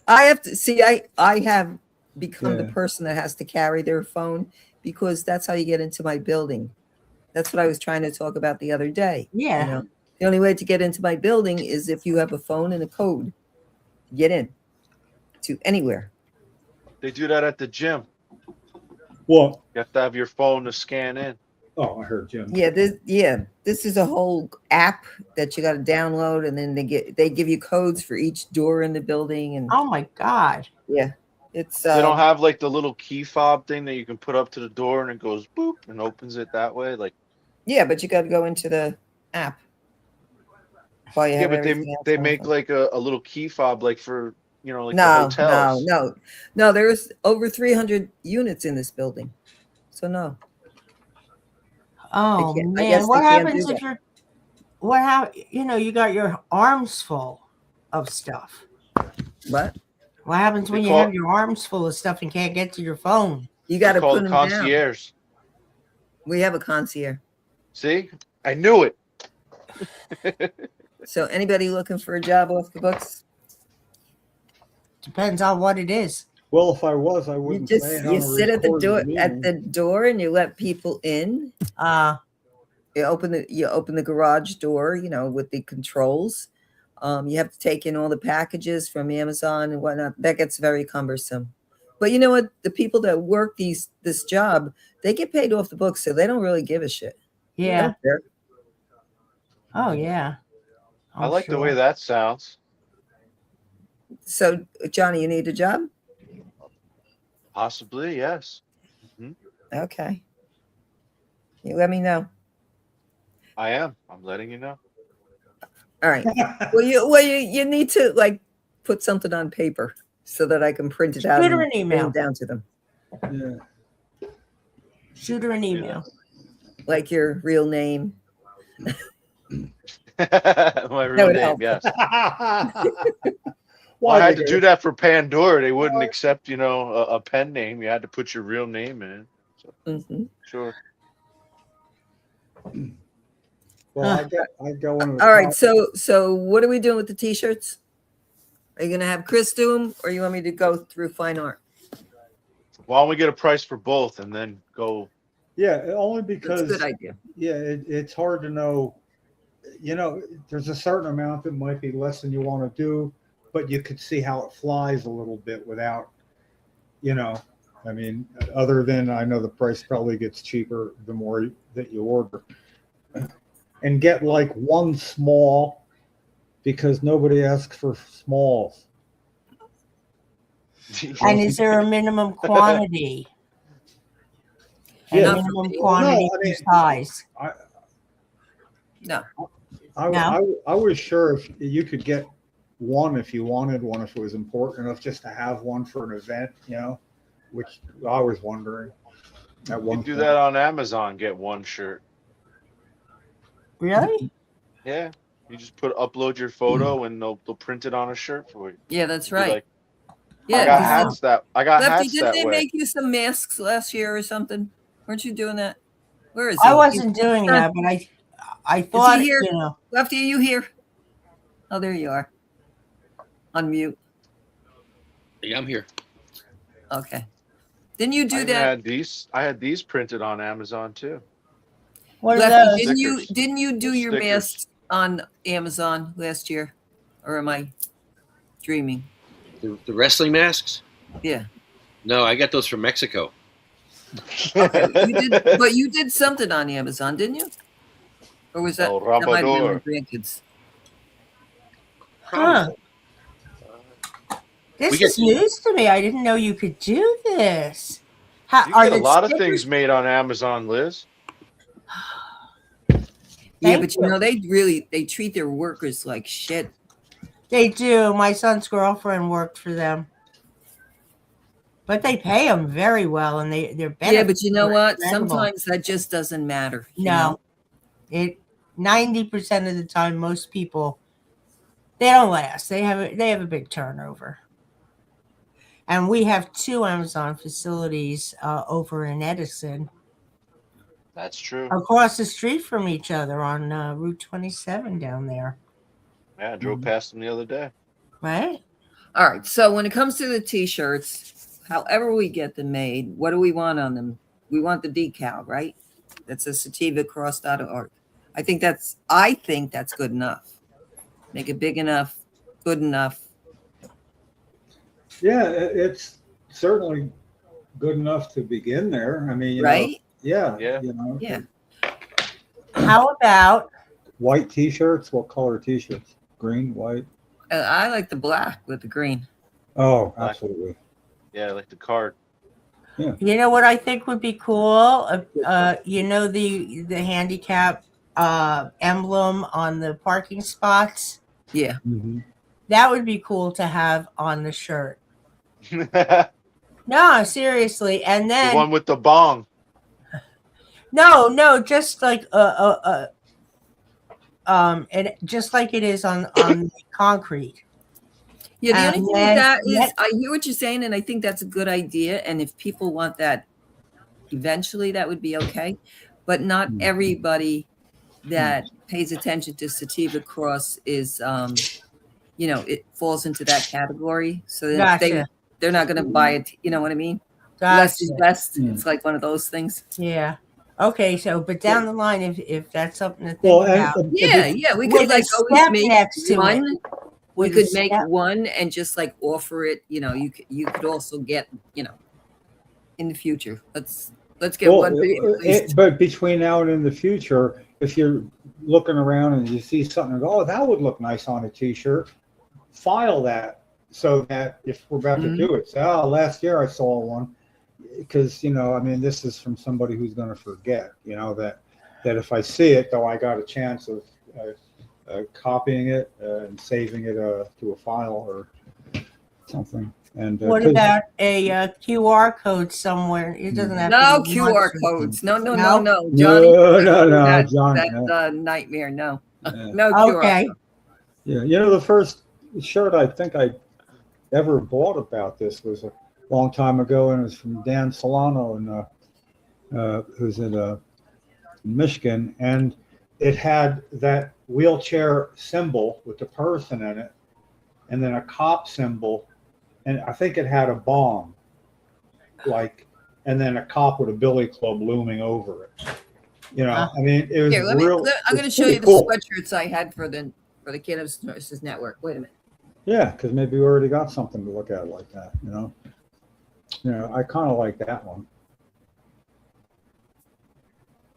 I have to see. I have become the Yeah. person that has to carry their phone because that's how you get into my building. That's what I was trying to talk about the other day. Yeah. The only way to get into my building is if you have a phone and a code. Get in to anywhere. They do that at the gym. What? You have to have your phone to scan in. Oh, I heard Jim. Yeah, this is a whole app that you got to download, and then they give you codes for each door in the building, and Oh my God. yeah, it's They don't have like the little key fob thing that you can put up to the door and it goes boop and opens it that way. Like yeah, but you got to go into the app. While you yeah, have but everything else they on make phone. like a little key fob like for like the no, hotels. no. There's over 300 units in this building, so no. Oh can't- I man, guess what they can't happens do if that. you got your arms full of stuff? What? What happens when They you call- have your arms full of stuff and can't get to your phone? You got to Called put them down. concierge. We have a concierge. See, I knew it. So anybody looking for a job off the books? Depends on what it is. Well, if I was, I You wouldn't just say it on you a sit at the door recorded and you let people in. You open the garage door, with the controls. You have to take in all the packages from Amazon and whatnot. That gets very cumbersome. But you know what? The people that work this job, they get paid off the books, so they don't really give a shit. They Yeah. don't care. Oh yeah. I like the way that sounds. So, Johnny, you need a job? Possibly, yes. Okay. You let me know. I am. I'm letting you know. All right. Well, you need to put something on paper so that I can print it out Shoot her and an bring email. it down to them. Yeah. Shoot her an email. Like your real name. My real would name, help. yes. Why I had did to do that for Pandora. They wouldn't accept, a pen name. You had to put your real name in. So, sure. Well, I got one of the All right. So what are we doing with the t-shirts? Are you going to have Chris do them, or you want me to go through fine art? Why don't we get a price for both and then go? Yeah, only That's a because good idea. yeah, it's hard to know. You know, there's a certain amount that might be less than you want to do, but you could see how it flies a little bit without, you know, I mean, other than I know the price probably gets cheaper the more that you order. And get like one small because nobody asks for smalls. And is there a minimum quantity? Yeah. A minimum quantity for size? No. I was sure if you could get one if you wanted one, if it was important enough just to have one for an event, you know, which I was wondering at one You do point. that on Amazon, get one shirt. Really? Yeah. You just upload your photo and they'll print it on a shirt for you. Yeah, that's Be right. like, Yeah, I got 'cause hats that I got Lefty, hats didn't that they way. make you some masks last year or something? Weren't you doing that? Where is he? I wasn't doing that, but I thought, Is he here? you know. Lefty, are you here? Oh, there you are. Unmute. Yeah, I'm here. Okay. Didn't you do I that? had these printed on Amazon too. What are Lefty, those? didn't you do your Stickers. masks on Amazon last year? Or am I dreaming? The wrestling masks? Yeah. No, I got those from Mexico. Okay. But you did something on Amazon, didn't you? Or was that, El that might have been Rabador. with grandkids? Huh. This We is news to me. I didn't know you could do this. How, You are get a the lot of stickers- things made on Amazon, Liz. Yeah, Thank but you know, they treat their workers like shit. They do. My son's girlfriend worked for them. But they pay them very well, and they're better. Yeah, but you know what? incredible. Sometimes that just doesn't matter. you No. know? 90% of the time, most people, they don't last. They have a big turnover. And we have 2 Amazon facilities over in Edison, That's true. across the street from each other on Route 27 down there. Yeah, I drove past them the other day. Right? All right. So when it comes to the t-shirts, however we get them made, what do we want on them? We want the decal, right? That's a sativa cross.org. I think that's good enough. Make it big enough, good enough. Yeah, it's certainly good enough to begin there. I mean, you know, Right? Yeah. you know, Yeah. How about white t-shirts. What color t-shirts? Green, white. I like the black with the green. Oh, Black. absolutely. Yeah, like the card. you know what I think would be cool? You know the handicap emblem on the parking spots? Yeah. Mm-hmm. That would be cool to have on the shirt. The No, seriously. And then one with the bong. no, just like and just like it is on the concrete. Yeah, the And only thing then- with that is yeah. I hear what you're saying, and I think that's a good idea. And if people want that eventually, that would be okay. But not everybody that pays attention to sativa cross is it falls into that category. So then Gotcha. they're not gonna buy it, you know what I mean? Gotcha. Less is best. Yeah. It's like one of those things. Yeah. Okay, so but down the line, if that's something to think Well, about, Yeah, we With could a like always step make next to it. one. We with a could make step- one and just like offer it. You could also get in the future. Let's get Well, one video at least. but between now and in the future, if you're looking around and you see something and go, oh, that would look nice on a t-shirt, file that so that if we're about to do it, say, oh, last year I saw one. Because, I mean, this is from somebody who's going to forget, that if I see it, though, I got a chance of copying it and saving it to a file or something. And what 'cause- about a QR code somewhere? It doesn't have No to be QR months. codes. No, No? Johnny. No, That's John. a nightmare. No, Yeah. no QR Okay. code. Yeah, the first shirt I think I ever bought about this was a long time ago, and it was from Dan Solano, and who's in Michigan, and it had that wheelchair symbol with the person in it, and then a cop symbol, and I think it had a bomb, like and then a cop with a billy club looming over it. You know, I mean, it was Here, I'm going to show you the sweatshirts I had for the Cannabis Nurses Network. Wait a minute. Yeah, because maybe we already got something to look at like that, you know. You know, I kind of like that one.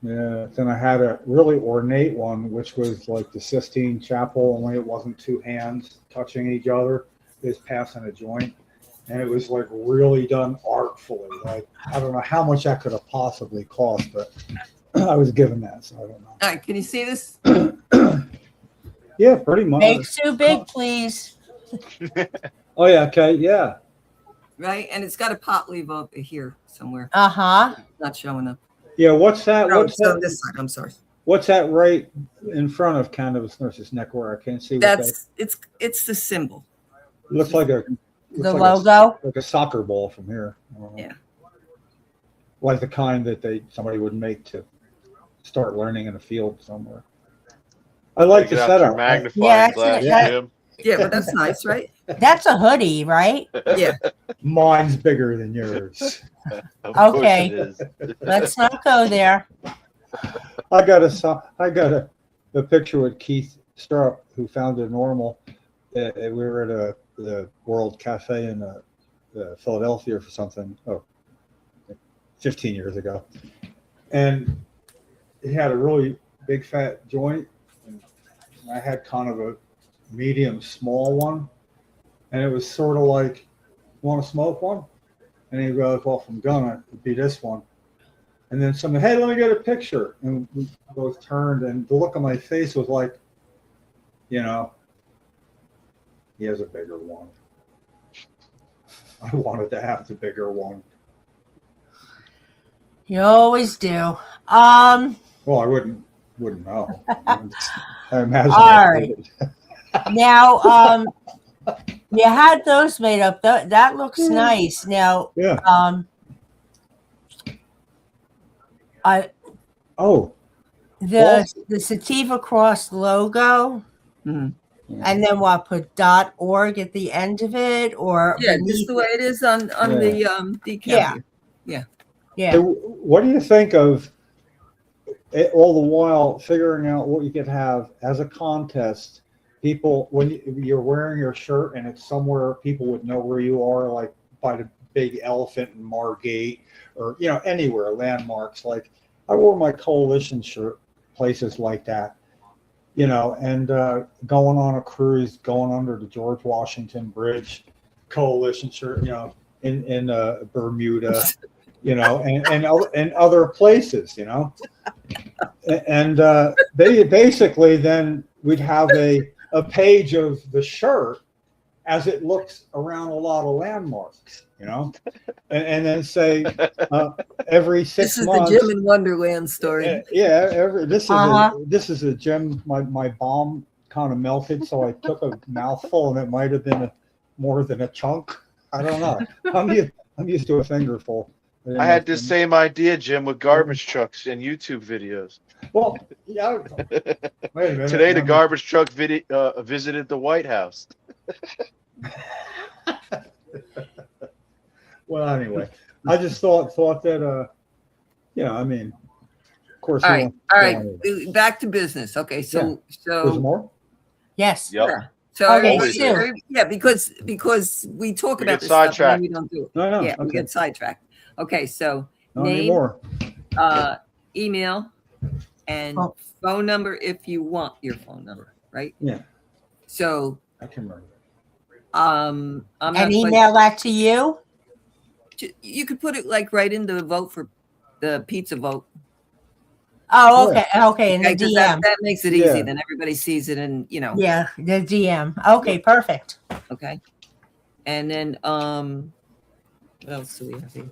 Yeah, then I had a really ornate one, which was like the Sistine Chapel, only it wasn't two hands touching each other. It was passing a joint. And it was like really done artfully. Like, I don't know how much that could have possibly cost, but I was given that, so I don't know. All right, can you see this? Yeah, pretty much. Make too big, please. Oh, yeah, okay, yeah. Right, and it's got a pot leaf over here somewhere. Uh-huh. Not showing up. Yeah, what's that? Oh, What's so that? this side. I'm sorry. What's that right in front of Cannabis Nurses Network? I can't see. What That's it's the symbol. it looks like a The logo? like a soccer ball from here. Yeah. Like the kind that somebody would make to start learning in a field somewhere. I like the Get out your setup. magnifying Yeah, glass, yeah. Jim. Yeah, but that's nice, right? That's a hoodie, right? Yeah. Mine's bigger than yours. Of course Okay. it is. Let's not go there. I got a picture with Keith Strupp, who founded Normal. We were at the World Cafe in Philadelphia for something. 15 years ago, and he had a really big fat joint, and I had kind of a medium small one, and it was sort of like, want to smoke one? And he goes, well, if I'm gonna, it'd be this one. And then someone, hey, let me get a picture. And we both turned, and the look on my face was like, you know, he has a bigger one. I wanted to have the bigger one. You always do. Well, I wouldn't know. I imagine. All right. Now, you had those made up. That looks nice. Now, Yeah. The Sativa Cross logo, Mhm. and then what? Put .org at the end of it, or Yeah, beneath just the way it is on the decal. Yeah. here. Yeah. Hey, what do you think of it, all the while figuring out what you could have as a contest? People, when you're wearing your shirt and it's somewhere people would know where you are, like by the big elephant in Margate, or anywhere, landmarks. Like I wore my coalition shirt places like that, and going on a cruise, going under the George Washington Bridge, coalition shirt, in Bermuda. And other places, and they basically then we'd have a page of the shirt as it looks around a lot of landmarks, and then say every 6 This is months. the Jim in Wonderland story. This is a Jim. My bomb kind of melted, so I took a mouthful, and it might have been more than a chunk. I don't know. I'm used to a fingerful. I had the same idea, Jim, with garbage trucks and YouTube videos. Well, yeah. Wait a minute. Today, the garbage truck visited the White House. Well, anyway, I just thought that, I mean, of course. All right. Back to business. Okay, so There's more? Yes. Yep. yeah. So Always yeah, because we talk We about get this stuff and sidetracked. we don't do it. No, Yeah, we okay. get sidetracked. Okay, so Not name, anymore. email, and phone number if you want your phone number, right? Yeah. So I can remember. I'm not And quite- email that to you. you could put it like right in the vote for the pizza vote. Oh, okay. Okay. In the Okay, 'cause DM. that makes it easy. Yeah. Then everybody sees it, and Yeah. The DM. Okay. Perfect. Okay. And then what else do we have here?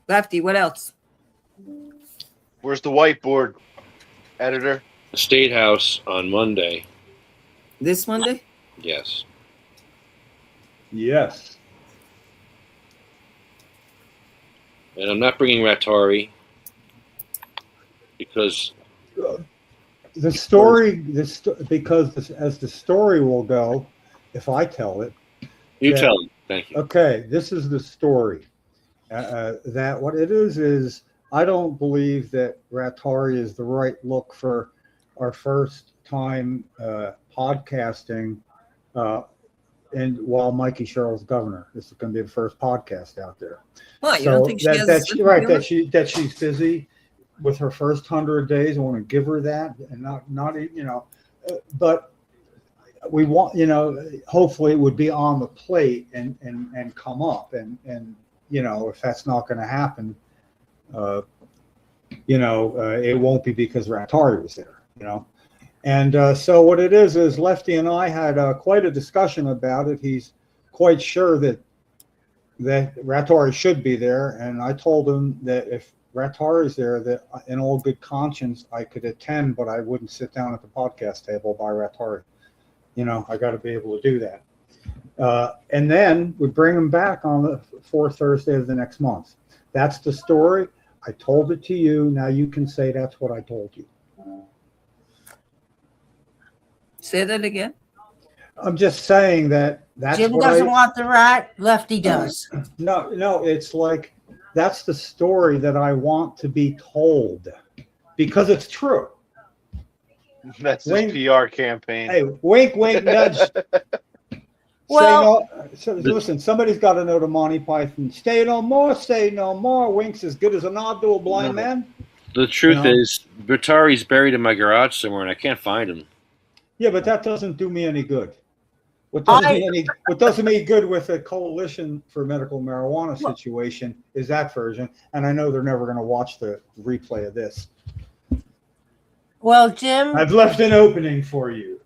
Lefty, what else? Where's the whiteboard, editor? The State House on Monday. This Monday? Yes. Yes. And I'm not bringing Rattari because The story, because as the story will go, if I tell it. you Yeah. tell him. Thank you. Okay, this is the story. that what it is I don't believe that Rattari is the right look for our first time podcasting. And while Mikey Sherrill's governor, this is going to be the first podcast out there. What, you don't think she has that she's busy with her first 100 days. I want to give her that, and not but we want, hopefully it would be on the plate and come up, and if that's not going to happen, it won't be because Rattari was there, And so what it is Lefty and I had quite a discussion about it. He's quite sure that Rattari should be there, and I told him that if Rattari is there, that in all good conscience I could attend, but I wouldn't sit down at the podcast table by Rattari. I got to be able to do that. And then we bring him back on the fourth Thursday of the next month. That's the story. I told it to you. Now you can say that's what I told you. Say that again. I'm just saying that's Jim what doesn't want the rat. Lefty does. No, it's like that's the story that I want to be told because it's true. That's his PR campaign. Hey, wink, wink, nudge. Well, listen, somebody's got to know the Monty Python. Say no more. Wink's as good as a nod to a blind man. The truth is, Rattari's buried in my garage somewhere, and I can't find him. Yeah, but that doesn't do me any good. What does me good with a coalition for medical marijuana situation is that version, and I know they're never going to watch the replay of this. Well, Jim, I've left an opening for you.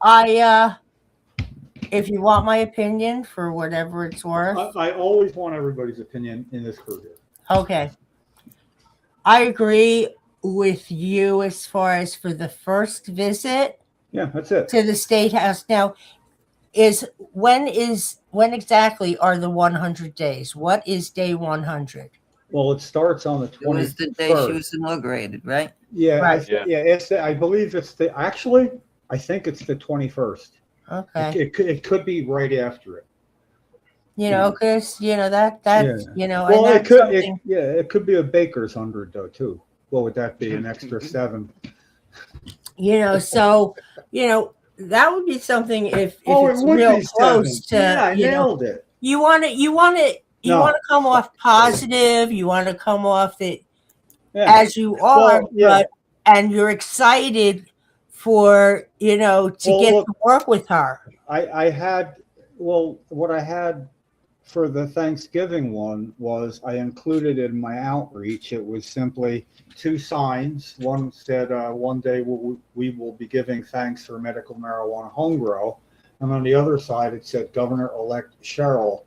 If you want my opinion for whatever it's worth. I always want everybody's opinion in this career. Okay. I agree with you as far as for the first visit. Yeah, that's it. To the State House. Now, when exactly are the 100 days? What is day 100? Well, it starts on the 21st. It was the day she was inaugurated, right? Yeah, right. I believe it's I think it's the 21st. Okay. It could be right after it. Because Well, it could be a baker's 100 though too. What would that be? An extra 7. That would be something if it's would real be close 7. to. I nailed it. You want to come off positive. You want to come off that as you are, and you're excited for get to work with her. What I had for the Thanksgiving one was I included in my outreach. It was simply 2 signs. One said, "One day we will be giving thanks for medical marijuana home grow," and on the other side it said, "Governor-elect Sherrill,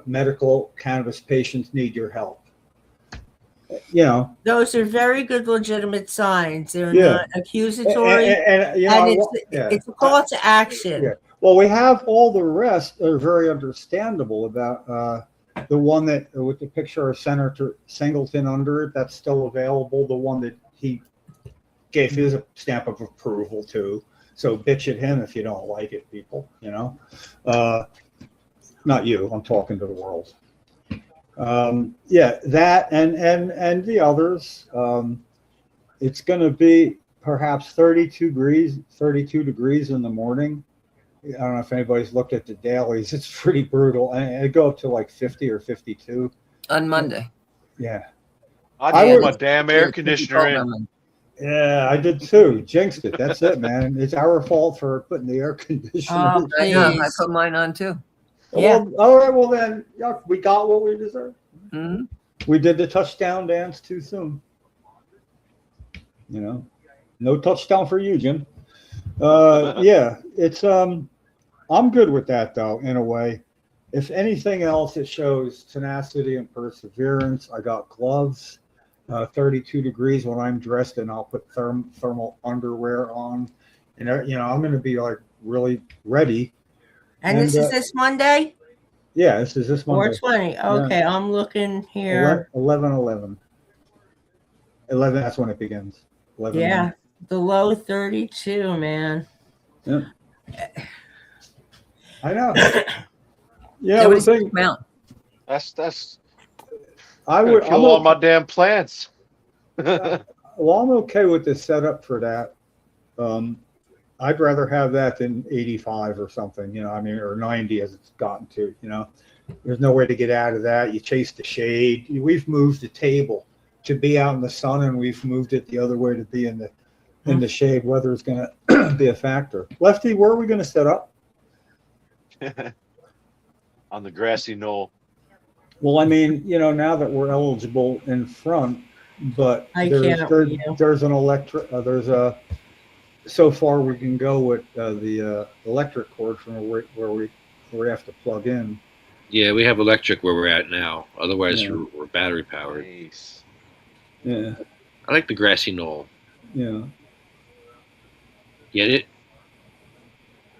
medical cannabis patients need your help." Those are very good, legitimate signs. They're not accusatory, and it's a call to action. Yeah. Well, we have all the rest that are very understandable about the one that with the picture of Senator Singleton under it. That's still available. The one that he gave his stamp of approval to. So bitch at him if you don't like it, people. Not you. I'm talking to the world. That and the others. It's going to be perhaps 32 degrees in the morning. I don't know if anybody's looked at the dailies. It's pretty brutal, and it go up to like 50 or 52 on Monday. Yeah, I put my damn air conditioner in. Yeah, I did too. Jinxed it. That's it, man. It's our fault for putting the air conditioner. I put mine on too. Well, all right. Well, then we got what we deserved. Mm-hmm. We did the touchdown dance too soon. No touchdown for you, Jim. It's I'm good with that though, in a way. If anything else, it shows tenacity and perseverance. I got gloves, 32 degrees when I'm dressed, and I'll put thermal underwear on. And I'm going to be like really ready. And this is this Monday? Yeah, this is this Monday. 420. Okay, yeah. I'm looking here. 11. That's when it begins. 11. Yeah, the low 32, man. Yeah. I know. Yeah, was amount. That's I would kill all my damn plants. well, I'm okay with the setup for that. I'd rather have that than 85 or something, you know, I mean, or 90 as it's gotten to, you know. There's no way to get out of that. You chase the shade. We've moved the table to be out in the sun, and we've moved it the other way to be in the shade. Weather is going to be a factor. Lefty, where are we going to set up? On the grassy knoll. Well, I mean, you know, now that we're eligible in front, but there's an electric, so far we can go with the electric cord from where we have to plug in. Yeah, we have electric where we're at now. Otherwise, we're battery powered. Nice. Yeah. I like the grassy knoll. Yeah. Get it?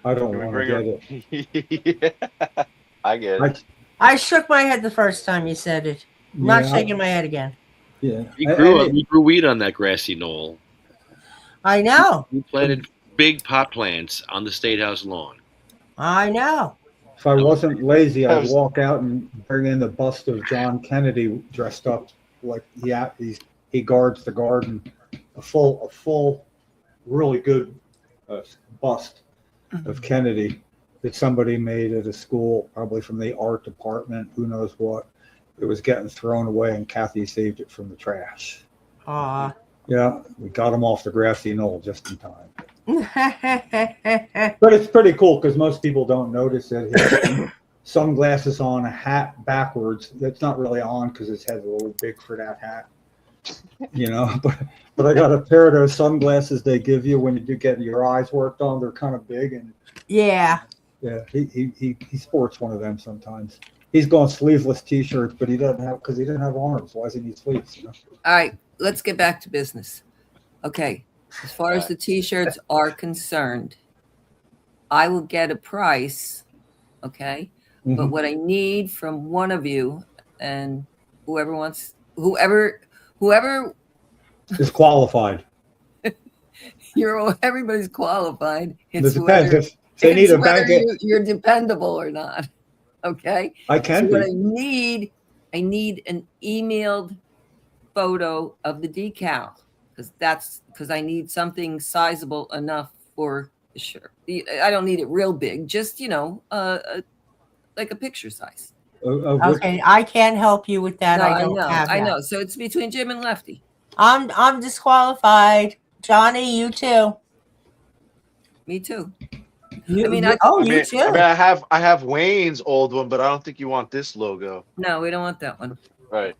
I don't want to get it. Yeah, I get it. I shook my head the first time you said it. I'm not shaking my head again. Yeah. We grew weed on that grassy knoll. I know. We planted big pot plants on the State House lawn. I know. If I wasn't lazy, I'd walk out and bring in the bust of John Kennedy dressed up like he guards the garden. A full, really good bust of Kennedy that somebody made at a school, probably from the art department, who knows what. It was getting thrown away, and Kathy saved it from the trash. Aw. Yeah, we got him off the grassy knoll just in time. But it's pretty cool because most people don't notice it. He has sunglasses on, a hat backwards. That's not really on because his head's a little big for that hat. You know, but I got a pair of those sunglasses they give you when you do get your eyes worked on. They're kind of big, and yeah, he sports one of them sometimes. He's going sleeveless T-shirts, but he doesn't have because he didn't have arms. Why does he need sleeves? You know? All right, let's get back to business. Okay, as far as the T-shirts are concerned, I will get a price. Okay, but what I need from one of you and whoever is qualified. Everybody's qualified. It depends if they need a bank. You're dependable or not. Okay. I can be. What I need an emailed photo of the decal because I need something sizable enough for the shirt. I don't need it real big, just like a picture size. Okay, I can't help you with that. No, I don't have that. I know. So it's between Jim and Lefty. I'm disqualified. Johnny, you too. Me too. You too. I have Wayne's old one, but I don't think you want this logo. No, we don't want that one. Right.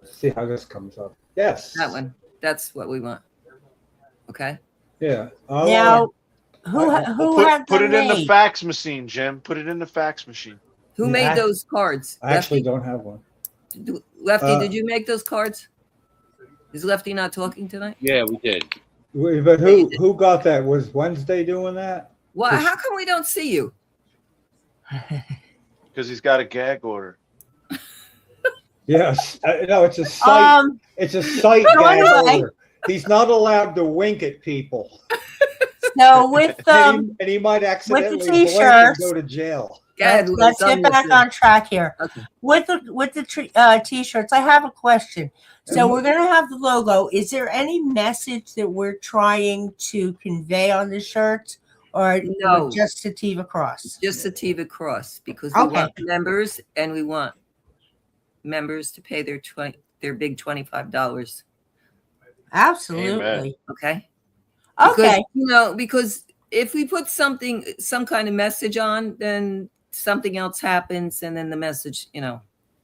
Let's see how this comes up. Yes. That one. That's what we want. Okay. Yeah. Now, who put it in the fax machine, Jim. Put it in the fax machine. Who made those cards? I actually don't have one. Lefty, did you make those cards? Is Lefty not talking tonight? Yeah, we did. But who got that? Was Wednesday doing that? Well, how come we don't see you? Because he's got a gag order. Yes. No, it's a site. It's a site gag order. He's not allowed to wink at people. So with and he might accidentally with the T-shirts, go to jail. Let's get back on track here. Okay. With the T-shirts, I have a question. So we're going to have the logo. Is there any message that we're trying to convey on the shirts, or no? Just Sativa Cross. Just Sativa Cross, because we want members, and we want members to pay their big $25. Absolutely. Amen. Okay. Okay. Because if we put some kind of message on, then something else happens, and then the message,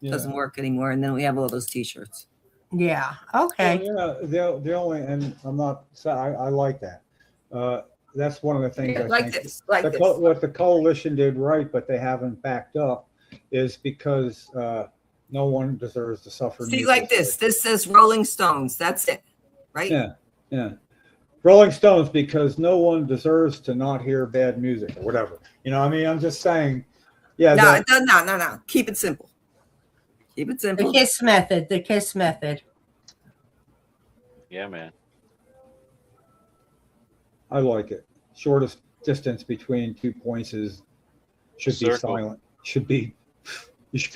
doesn't work anymore, and then we have all those T-shirts. Yeah. Okay. Well, the only, and I'm not. I like that. That's one of the things. What the coalition did right, but they haven't backed up, is because no one deserves to suffer. See, like this. This says Rolling Stones. That's it, right? Yeah. Yeah. Rolling Stones, because no one deserves to not hear bad music or whatever. I'm just saying. Yeah. No. Keep it simple. Keep it simple. The KISS method. Yeah, man. I like it. Shortest distance between 2 points should be silent. You should be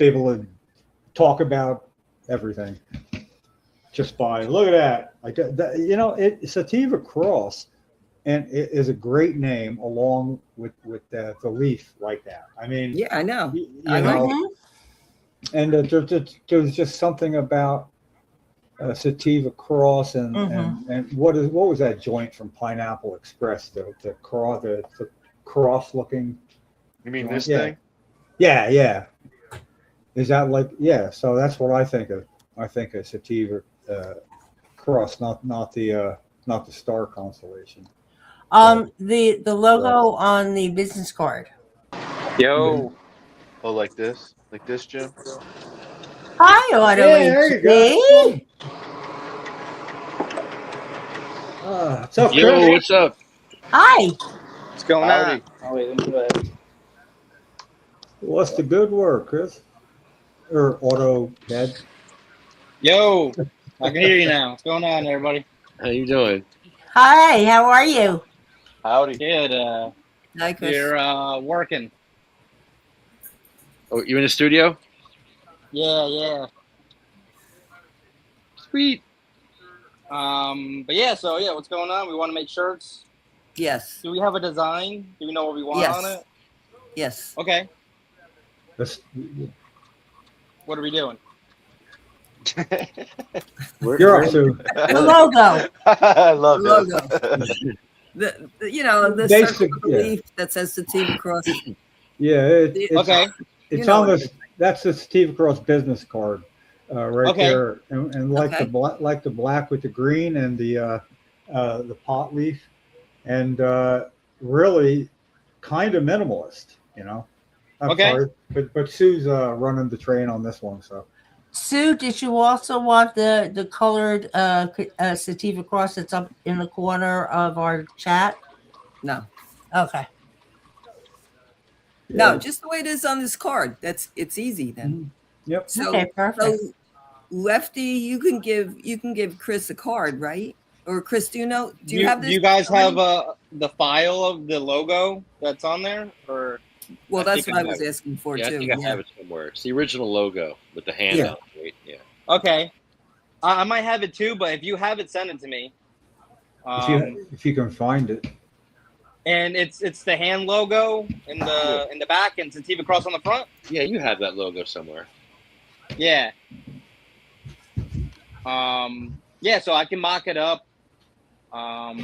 able to talk about everything. Just by look at that, like that, you know, Sativa Cross, and it is a great name along with the leaf like that. I mean, Yeah, I know. you I know, like and there's just something about Sativa Cross and what was that joint from Pineapple Express, the cross looking. You mean joint? this Yeah. thing? Yeah. Is that like So that's what I think of. I think of Sativa Cross, not the star constellation. The logo on the business card. Yo. Oh, like this, Jim. Hi, Auto there you go. HD. What's up, Yo, Chris? what's up? Hi. What's going Howdy. on? Oh, wait, let me go ahead. What's the good word, Chris? Or Auto Head? Yo. I can hear you now. What's going on, everybody? How you doing? Hi, how are you? Howdy. Good. Hi, Chris. You're working. Oh, you in the studio? Yeah. Sweet. But yeah, so yeah, what's going on? We want to make shirts. Yes. Do we have a design? Do we know what we want Yes. on it? Yes. Okay. This, What are we doing? you're up to The logo. I love Logo. that. The Basic, circle of yeah. leaf that says Sativa Cross. it's Okay. it's You know on what this. That's the Sativa Cross business card, right Okay. there, and like Okay. the black with the green and the pot leaf, and really kind of minimalist, you know. I'm Okay. sorry, but Sue's running the train on this one, so. Sue, did you also want the colored Sativa Cross that's up in the corner of our chat? No. Okay. No, just the way it is on this card. It's easy then. Yep. So, Okay, perfect. so Lefty, you can give Chris a card, right? Or Chris, do you have this? Do you guys already? have the file of the logo that's on there, or? Well, I that's think what I I was have asking for Yeah, I too. think I have it somewhere. It's the original logo with the hand Yeah. out, right? Yeah. Okay. I might have it too, but if you have it, send it to me. If you can find it. And it's the hand logo in the back and Sativa Cross on the front. Yeah, you have that logo somewhere. Yeah. Yeah, so I can mock it up. How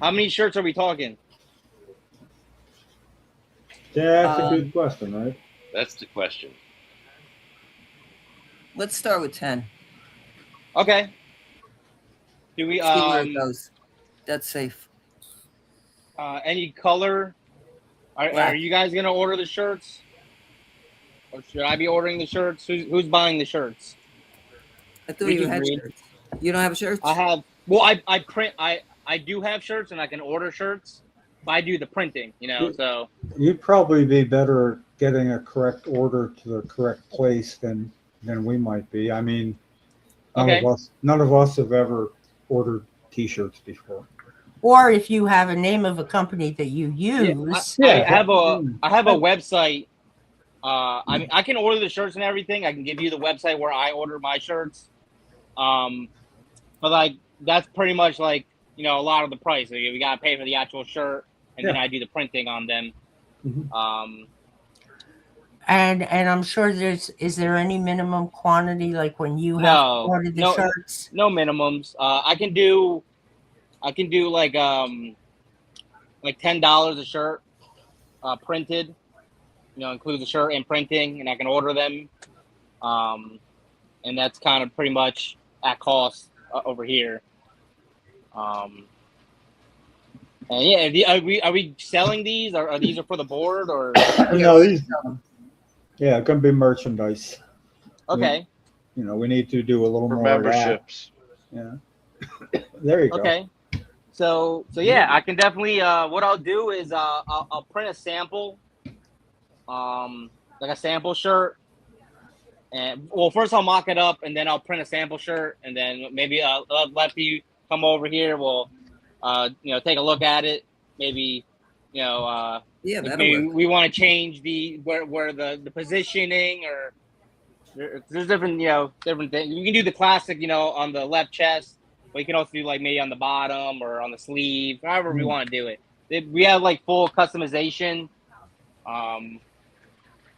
many shirts are we talking? Yeah, that's a good question, right? That's the question. Let's start with 10. Okay. Do we See where it goes. That's safe. any color? Are you guys gonna order the shirts? Or should I be ordering the shirts? Who's buying the shirts? I thought We you can had read. shirts. You don't have shirts? I have. Well, I print. I do have shirts, and I can order shirts. But I do the printing, So You'd probably be better getting a correct order to the correct place than we might be. I mean, none of us have ever ordered T-shirts before. Or if you have a name of a company that you use. I have a website. I mean, I can order the shirts and everything. I can give you the website where I order my shirts. But that's pretty much a lot of the price. We gotta pay for the actual shirt, and then I do the printing on them. Mm-hmm. And I'm sure is there any minimum quantity when you have ordered the shirts? No minimums. I can do like $10 a shirt, printed. Include the shirt and printing, and I can order them. And that's kind of pretty much at cost over here. And yeah, are we selling these? Or are these for the board or? No, these. Yeah, it's gonna be merchandise. Okay. We need to do a little For more memberships. Of that. Yeah. There you go. Okay. So yeah, I can definitely. What I'll do is I'll print a sample, like a sample shirt, and first I'll mock it up, and then I'll print a sample shirt, and then maybe Lefty come over here. We'll take a look at it. Maybe that'll maybe work. we want to change where the positioning or There's different, different things. You can do the classic, on the left chest, but you can also do like maybe on the bottom or on the sleeve, however we want to do it. We have like full customization.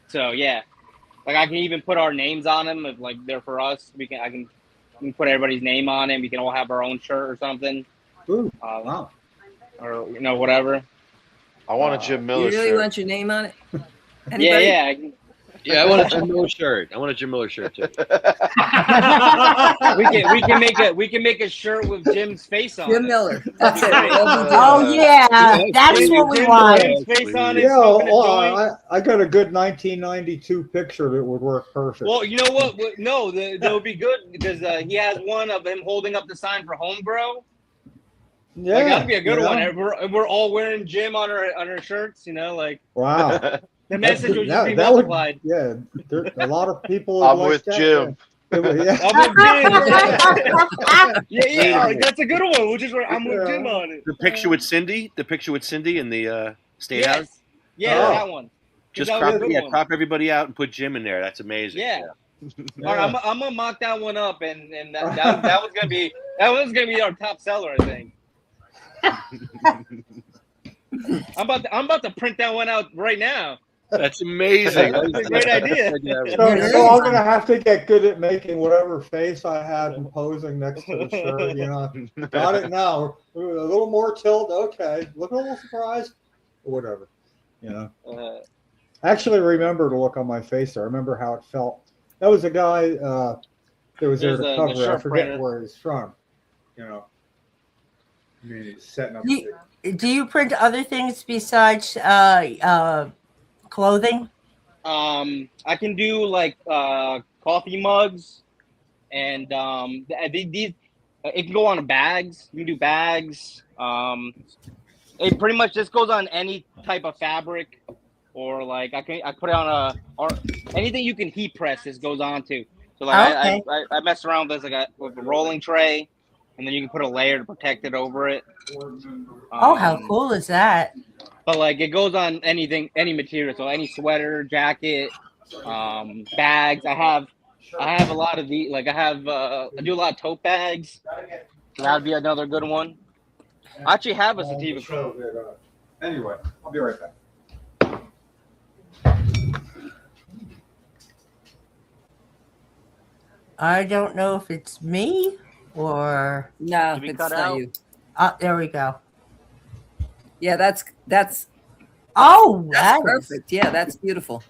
So yeah, like I can even put our names on them if like they're for us. I can put everybody's name on it. We can all have our own shirt or something. Ooh, wow. Or whatever. I want a Jim Miller You really shirt. want your name on it? Anybody? Yeah. Yeah, I want a Jim Miller shirt. I want a Jim Miller shirt too. we can make a shirt with Jim's face on Jim it. Miller. That's it. Oh yeah, that's what we want. Jim's face on it. Yeah, smoking a joint. I got a good 1992 picture that would work perfect. Well, you know what? No, that would be good because he has one of him holding up the sign for Home Grow. Yeah, Like, that'd be a good one. And we're all wearing Jim on our shirts. Like wow. the message would just be That would, multiplied. yeah, a lot of people. I'm like with that, Jim. Yeah. Yeah. I'm with Jim. Yeah, that's a good one. We'll just write, I'm with Jim on it. The picture with Cindy in the state house. Yeah, Oh. that one. Just That was a crop, good one. crop everybody out and put Jim in there. That's amazing. Yeah. Yeah. All right, I'm gonna mock that one up, and that was gonna be our top seller, I think. I'm about to print that one out right now. That's amazing. That's a great idea. So I'm gonna have to get good at making whatever face I had and posing next to the shirt. Got it now. A little more tilt. Okay, look a little surprised. Or whatever. I actually remember the look on my face there. I remember how it felt. That was a guy that was there to cover. I forget printer. where he's from. I mean, he's setting up. Do you print other things besides clothing? I can do like coffee mugs, and these it can go on bags. You can do bags. It pretty much just goes on any type of fabric, or like I put it on or anything you can heat press. This goes on to. So like Okay. I mess around with this with a rolling tray, and then you can put a layer to protect it over it. Oh, how cool is that? But like it goes on anything, any material. So any sweater, jacket, bags. I have a lot of the like I do a lot of tote bags. So that'd be another good one. I actually have a sativa coat. Anyway, I'll be right back. I don't know if it's me or No, Did we it's cut not out? you. there we go. Yeah, that's Oh, that is perfect. Yeah, that's beautiful.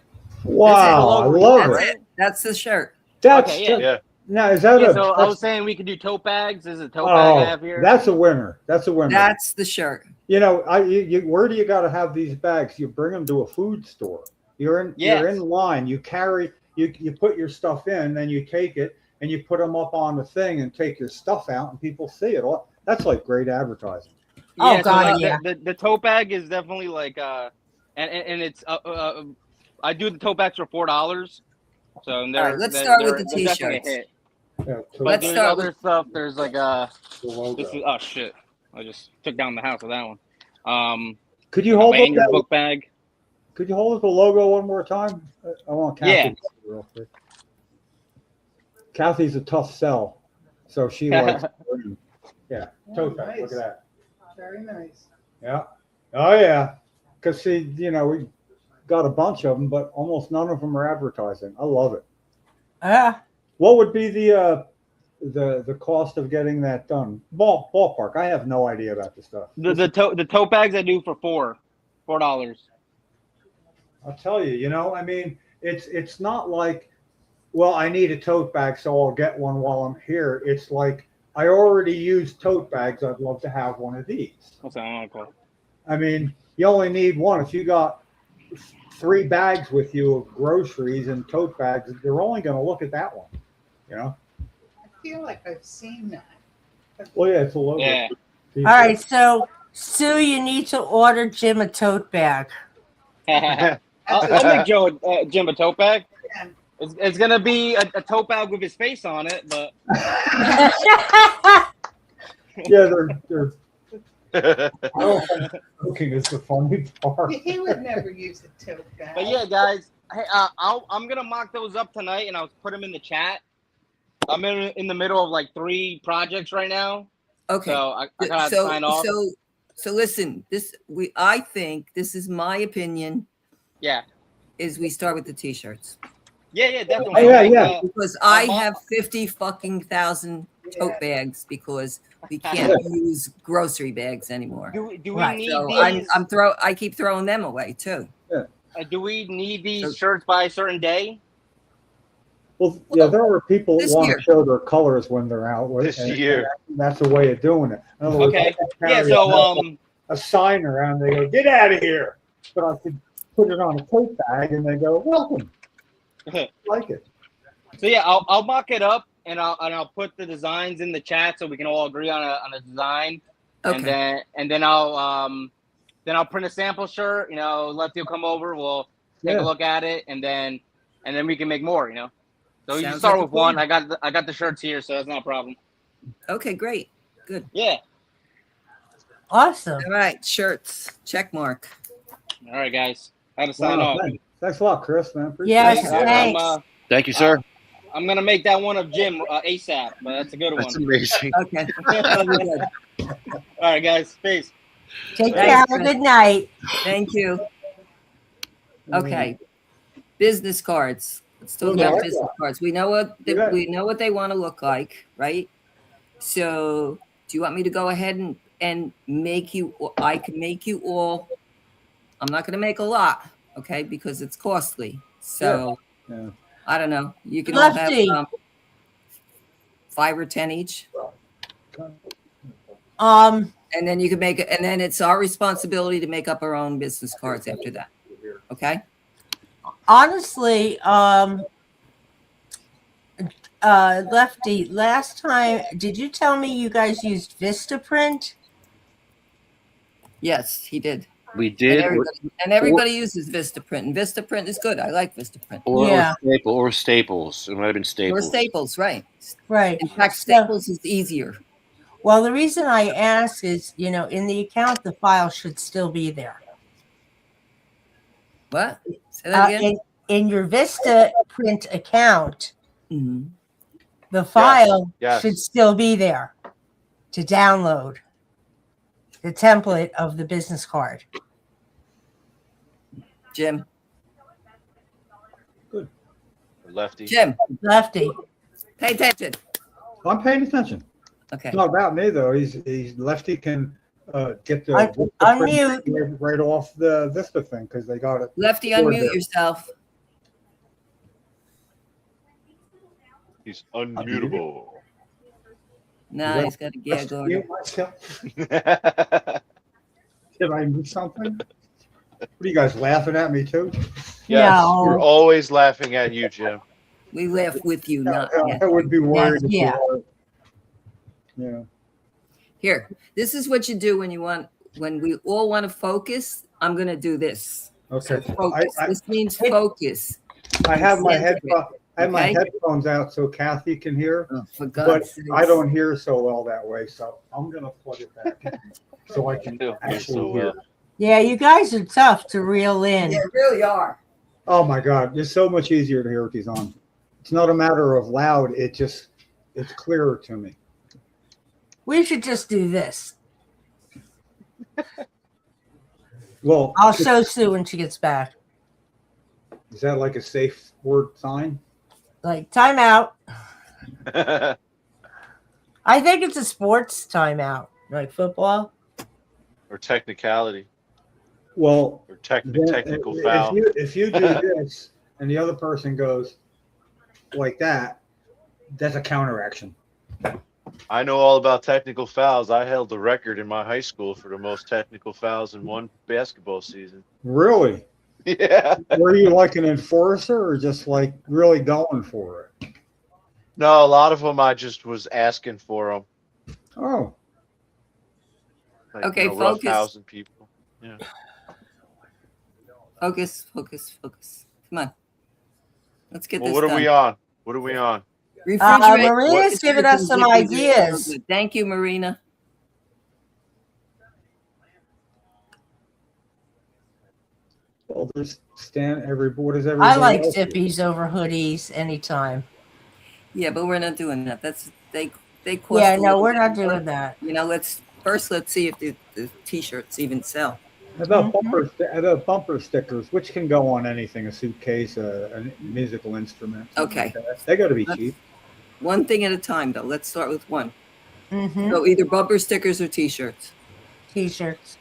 Wow, I love That's it. it. That's the shirt. That's Okay, yeah. Yeah. now is that Yeah, a? so I that's- was saying we could do tote bags. There's a tote bag I have here. That's a winner. That's a winner. That's the shirt. Where do you got to have these bags? You bring them to a food store. You're Yes. in line. You carry. You put your stuff in, then you take it and you put them up on the thing and take your stuff out, and people see it. That's like great advertising. Oh, so God, like, yeah. The tote bag is definitely like and it's I do the tote bags for $4. So All right, let's start with the definitely a t-shirts. hit. Yeah, But Let's there's start other stuff. There's like the logo. this is oh shit. I just took down the house with that one. Could you hold up lanyard that? book bag. Could you hold up the logo one more time? I want Kathy Yeah. to see it real quick. Kathy's a tough sell, so she likes. Yeah, tote bag. Look at that. Very nice. Yeah. Oh yeah. Because see, we got a bunch of them, but almost none of them are advertising. I love it. Yeah. What would be the cost of getting that done? Ballpark. I have no idea about this stuff. The tote bags I do for $4. I'll tell you. I mean, it's not like, well, I need a tote bag, so I'll get one while I'm here. It's like I already use tote bags. I'd love to have one of these. What's that? I don't know. I mean, you only need one. If you got 3 bags with you of groceries and tote bags, they're only going to look at that one. I feel like I've seen that. Well, yeah, it's a logo. Yeah. All right, so Sue, you need to order Jim a tote bag. I'll make Jim a tote bag. Yeah. It's gonna be a tote bag with his face on it, but Yeah, they're joking is the funny part. He would never use a tote bag. yeah, guys, Hey, I'm gonna mock those up tonight, and I'll put them in the chat. I'm in the middle of like 3 projects right now, Okay. so I gotta So sign off. so listen. I think this is my opinion. Yeah, Is we start with the t-shirts yeah, definitely. Oh, yeah. because I have 50 fucking thousand tote bags because we can't use grocery bags anymore. Do we Right. need So these? I keep throwing them away too. Do we need these shirts by a certain day? Well, yeah, there are people This that want year. to show their colors when they're out. This and year. That's a way of doing it. In other words, Okay. I can Yeah. carry So a sign around. They go, "Get out of here!" But I could put it on a tote bag, and they go, "Welcome." Like it. So yeah, I'll mock it up, and I'll put the designs in the chat so we can all agree on a design. Okay. And then I'll print a sample shirt. Lefty will come over. We'll take a look at it, and then we can make more. So you can Sounds start like a with one. plan. I got the shirts here, so that's not a problem. Okay, great. Good. Yeah. Awesome. All right, shirts. Check mark. All right, guys. I have to sign Wow, off. thanks a lot, Chris, man. Appreciate Yes, it. thanks. Thank you, sir. I'm gonna make that one of Jim ASAP, but that's a good one. That's amazing. Okay. Very good. All right, guys. Peace. Take Thanks, care. Have a Chris. good night. Thank you. Okay. Business cards. Let's talk Yeah. about business cards. We know what Yeah. we know what they want to look like, right? So, do you want me to go ahead and make you? I can make you all. I'm not going to make a lot, okay, because it's costly. So, Yeah. I don't know. You can all have Lefty. 5 or 10 each, Um, and then you can make it. And then it's our responsibility to make up our own business cards after that. Okay. honestly, Lefty, last time, did you tell me you guys used Vistaprint? Yes, he did. We And did, everybody uses Vistaprint, and Vistaprint is good. I like Vistaprint. Yeah. or Staples. It might have been Or Staples. Staples, right? Right. In fact, Staples is easier. Well, the reason I ask is, in the account, the file should still be there. What? Say that again. In your Vistaprint account, Mhm. the file Yes. should still be there to download the template of the business card. Jim. Lefty. Jim, Lefty. pay attention. I'm paying attention. Okay. It's not about me though. He's Lefty can get the Unmute. right off the Vista thing because they got it. Lefty, Or unmute there. yourself. He's unmutable. Nah, he's got a gag order. Mute myself. Did I move something? What are you guys laughing at me too? Yes, No. we're always laughing at you, Jim. We laugh with you, not I would be worried. if you Yeah. were. Yeah. here. This is what you do when we all want to focus. I'm gonna do this. Okay. Focus. This means focus. I have my Okay. headphones out so Kathy can hear, Oh, for but God's sake. I don't hear so well that way. So I'm gonna plug it back in so I can Don't hear actually so hear. well. Yeah, you guys are tough to reel in. Yeah, really are. Oh my God, it's so much easier to hear if he's on. It's not a matter of loud. It's clearer to me. We should just do this. Well, I'll show Sue when she gets back. is that like a safe word sign? Like, timeout. I think it's a sports timeout, like football. Or technicality. Well, Or then technical foul. if you do this and the other person goes like that, that's a counteraction. I know all about technical fouls. I held the record in my high school for the most technical fouls in one basketball season. Really? Yeah. Were you like an enforcer or just like really going for it? No, a lot of them I just was asking for them. Oh, Like, Okay, rough focus. housing people. Yeah. Focus. Come on. Let's get Well, this what are done. we on? What are we on? Refrigerate. Marina's giving us some ideas. Thank you, Marina. Well, there's what is I everybody like else do? zippies over hoodies anytime. Yeah, but we're not doing that. They cost. Yeah, a no, little we're bit not more. doing that. You know, let's see if the t-shirts even sell. How about Mhm. how about bumper stickers, which can go on anything, a suitcase, a musical instrument. Okay. They got to be Let's- cheap. One thing at a time, though. Let's start with one. Mm-hmm. So either bumper stickers or t-shirts. T-shirts.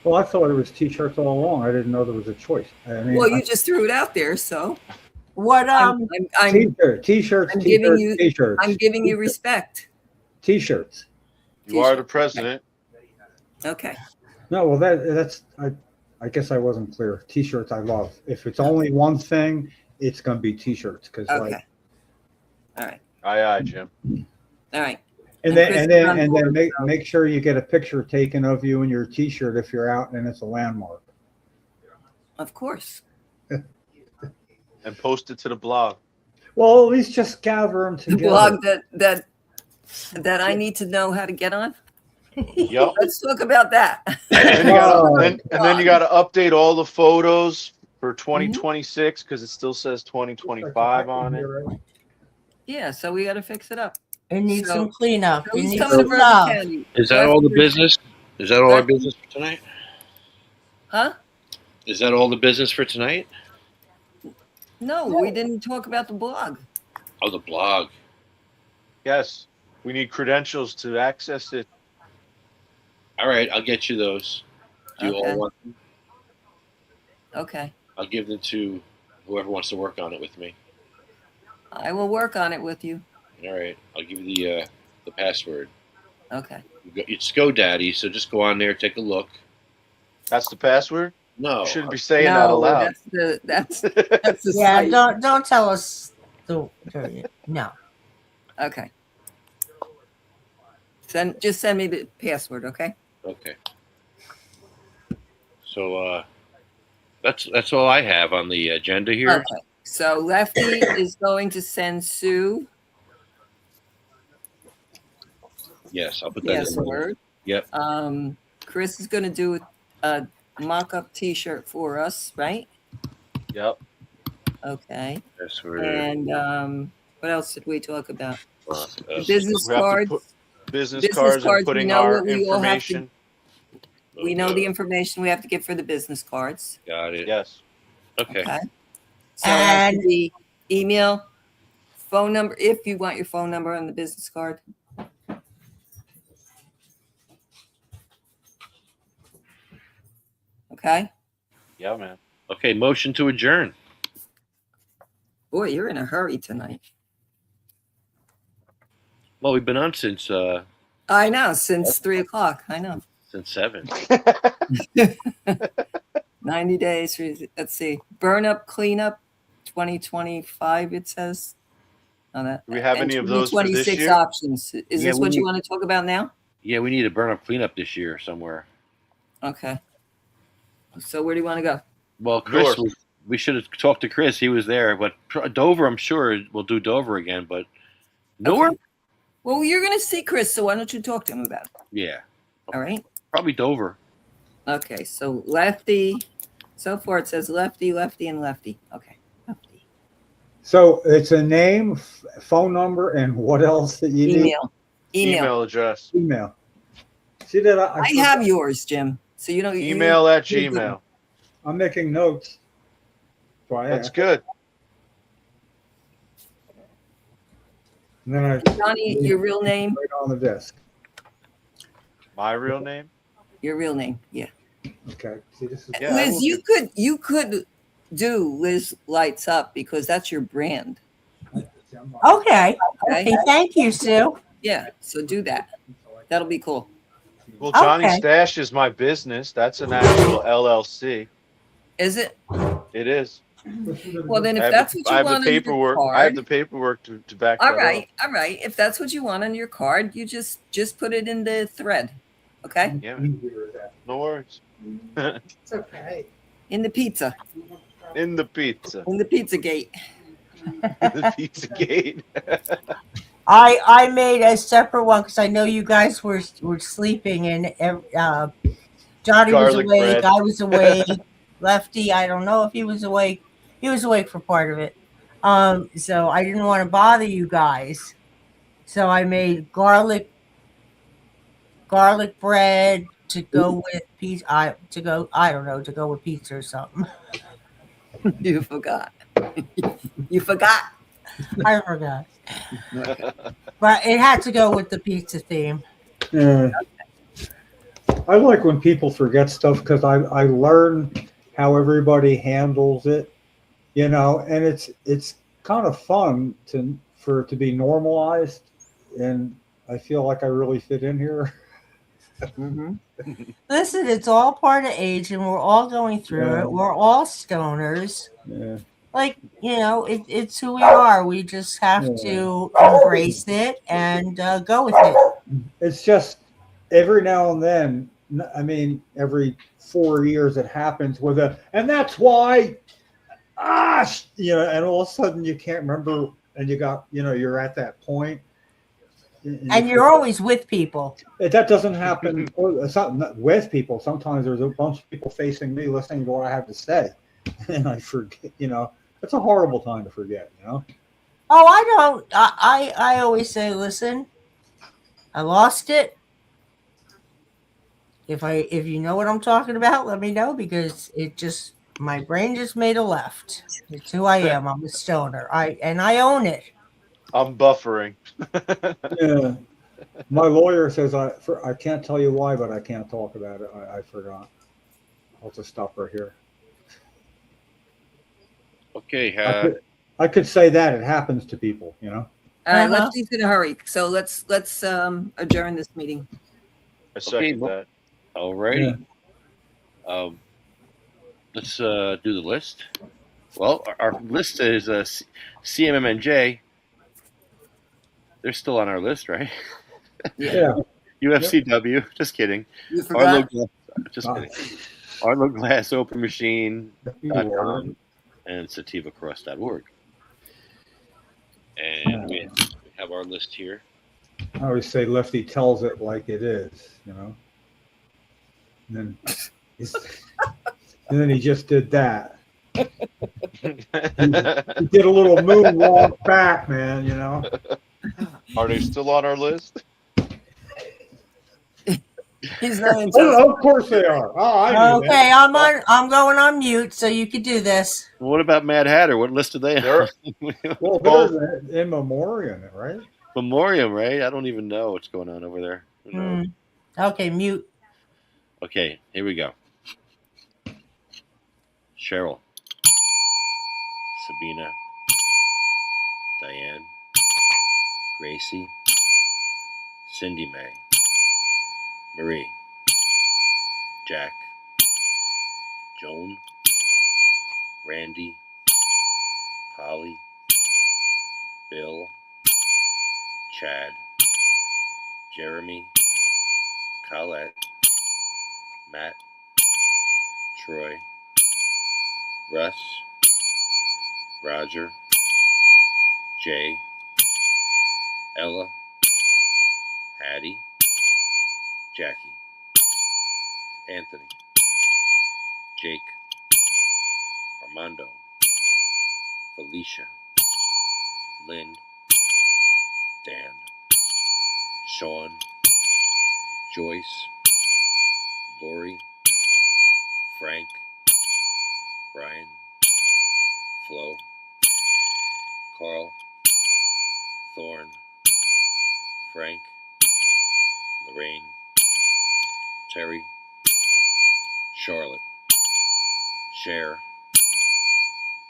Well, I thought it was t-shirts all along. I didn't know there was a choice. I mean, Well, you just threw it out there, so What I'm t-shirts, I'm giving you- t-shirts, I'm giving you respect. t-shirts. You are the president. Okay. No, well, that's I guess I wasn't clear. T-shirts I love. If it's only one thing, it's gonna be t-shirts because Okay. like, All right. Aye, Jim. All right. and Chris is on then board, make sure you get a picture taken of you in your t-shirt if you're out and it's a landmark. Of course. And post it to the blog. Well, at least just gather them The together. blog that I need to know how to get on. Yep. Let's talk about that. And then you got to update all the photos for Mm-hmm. 2026 because it still says 2025 on it. Yeah, so we got to fix it up. It needs So- some cleanup. It Who's needs coming to some Rosen love. County? Is that all the business? Is that all our business for tonight? Huh? Is that all the business for tonight? No, we didn't talk about the blog. Oh, the blog. Yes. We need credentials to access it. All right, I'll get you those. Do you Okay. all want them? Okay. I'll give them to whoever wants to work on it with me. I will work on it with you. All right, I'll give you the password. Okay. It's GoDaddy, so just go on there, take a look. That's the password? No, You shouldn't be saying that No, aloud. that's the Yeah, site. don't tell us no. Okay. Just send me the password, okay? okay. So that's all I have on the agenda here. Okay. So Lefty is going to send Sue Yes, I'll put that in. password. Yep. Chris is going to do a mock-up T-shirt for us, right? Yep. Okay. Password. And what else did we talk about? The Business We have to cards. put business Business cards cards, and putting we know our what we all have to- information. We know the information we have to give for the business cards. Got it. Yes. Okay. Okay. So it has to And- be email, phone number, if you want your phone number on the business card. Okay. Yeah, man. Okay. Motion to adjourn. Boy, you're in a hurry tonight. Well, we've been on since I know, since 3:00. I know. 7. 90 days. Let's see. Burn up, clean up, 2025, it says. On that. Do we have And any of those for this 2026 year? options. Is Yeah, this what we- you want to talk about now? Yeah, we need a burn up cleanup this year somewhere. Okay. So where do you want to go? Well, Chris, North. we should have talked to Chris. He was there, but Dover, I'm sure we'll do Dover again. But Newark, Well, you're going to see Chris, so why don't you talk to him about it? yeah, All right. probably Dover. Okay. So Lefty. So far it says Lefty, Lefty, and Lefty. Okay. Lefty. So it's a name, phone number, and what else that you need? Email. Address. Email. See that I have yours, Jim. So you know. Email at Gmail. I'm making notes. So I That's asked. good. And then I Johnny, your real name. right on the desk. My real name? Your real name. Yeah. Okay. See, this is Yeah, I Liz, will you could do Liz Lights Up because that's your brand. Okay. Okay. Okay. Thank you, Sue. Yeah. So do that. That'll be cool. Well, Johnny Okay. Stash is my business. That's an actual LLC. Is it? It is. Well, then if I have that's the- what you I have want the on your paperwork. card, I have the paperwork to back all that right, up. all right. If that's what you want on your card, you just put it in the thread, okay? Yeah, man. No worries. It's okay. In the pizza, In the pizza. in the pizza gate. The pizza gate. I made a separate one because I know you guys were sleeping and Johnny Garlic was awake. bread. I was awake. Lefty, I don't know if he was awake. He was awake for part of it. So I didn't want to bother you guys. So I made garlic bread to go with pizza. I don't know, to go with pizza or something. You forgot. You forgot. I forgot. But it had to go with the pizza theme. Yeah. I like when people forget stuff because I learn how everybody handles it, you know, and it's kind of fun for it to be normalized, and I feel like I really fit in here. Mm-hmm. Listen, it's all part of age, and we're all going through Yeah. it. We're all stoners. Yeah. Like, you know, it's who we are. We just have Yeah. to embrace it and go with it. It's just every now and then, I mean, every 4 years it happens and that's why, you know, and all of a sudden you can't remember, and you're at that point. And you're always with people. That doesn't happen with people. Sometimes there's a bunch of people facing me listening to what I have to say, and I forget, you know, it's a horrible time to forget, you know? Oh, I don't. I always say, listen, I lost it. If you know what I'm talking about, let me know, because my brain just made a left. It's who I am. I'm a stoner. I own it. I'm buffering. Yeah. My lawyer says I can't tell you why, but I can't talk about it. I forgot. I'll just stop right here. Okay. I could say that it happens to people, you know. All right, Lefty's in a hurry, so let's adjourn this meeting. I second that. All righty. Let's do the list. Well, our list is CMMNJ. They're still on our list, right? Yeah. UFCW. Yep. Just kidding. You forgot. Just kidding. Arlo Glass Open Machine.com and sativacross.org. And we have our list here. I always say Lefty tells it like it is, you know. And then he just did that. He did a little moonwalk back, man, you know. Are they still on our list? He's not of course they are. Oh, I knew okay, that. I'm going on mute, so you could do this. What about Mad Hatter? What list are they on? Well, they're in memoriam, right? Memoriam, right? I don't even know what's going on over there. Okay, mute. Okay, here we go. Cheryl, Sabina, Diane, Gracie, Cindy Mae, Marie, Jack, Joan, Randy, Polly, Bill, Chad, Jeremy, Colette, Matt, Troy, Russ, Roger, Jay, Ella, Hattie, Jackie, Anthony, Jake, Armando, Felicia, Lynn, Dan, Sean, Joyce, Lori, Frank, Brian, Flo, Carl, Thorne, Frank, Lorraine, Terry, Charlotte, Cher,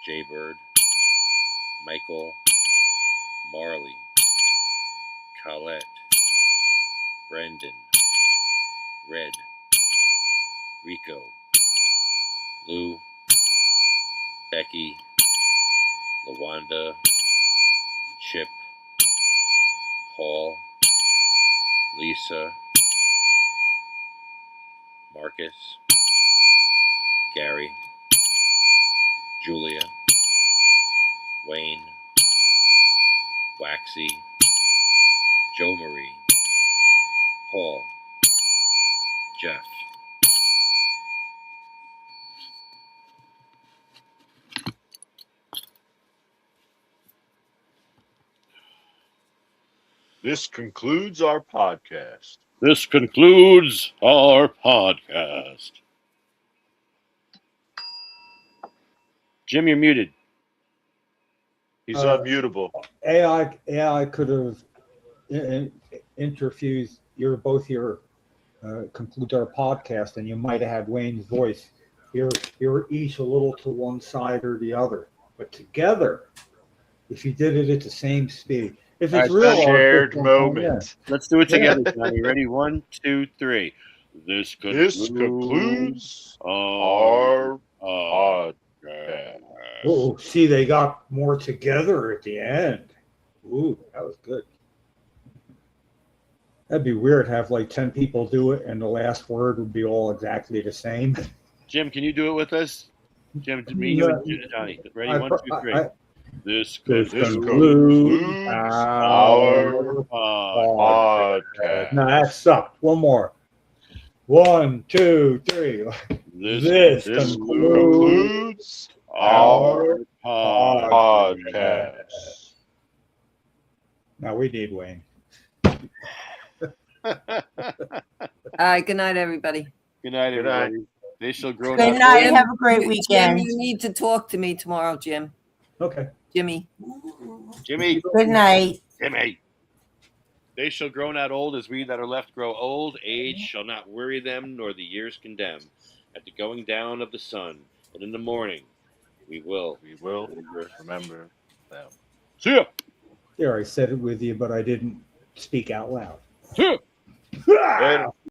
Jaybird, Michael, Marley, Colette, Brendan, Red, Rico, Lou, Becky, LaWanda, Chip, Paul, Lisa, Marcus, Gary, Julia, Wayne, Waxy, Joe Marie, Paul, Jeff, This concludes our podcast. This concludes our podcast. Jim, you're muted. He's unmutable. AI could have interfused both your conclude our podcast, and you might have had Wayne's voice. You're each a little to one side or the other, but together, if you did it at the same speed, if it's real shared art, moment. Let's do it together, Johnny. Ready? 1, 2, 3. This concludes our podcast. Oh, see, they got more together at the end. Ooh, that was good. That'd be weird. Have like 10 people do it, and the last word would be all exactly the same. Jim, can you do it with us? Jim, me, you, and Johnny. Ready? 1, 2, 3. This concludes our podcast. No, that sucked. One more. 1, 2, 3. This concludes our podcast. Now we need Wayne. All right. Good night, everybody. Good night, everybody. They shall grow. Good night. Have a great Jim, weekend. you need to talk to me tomorrow, Jim. Okay. Jimmy. Good night. Jimmy. They shall grow not old as we that are left grow old. Age shall not worry them, nor the years condemn. At the going down of the sun, and in the morning, we will remember them. See ya. There, I said it with you, but I didn't speak out loud. See ya. Later.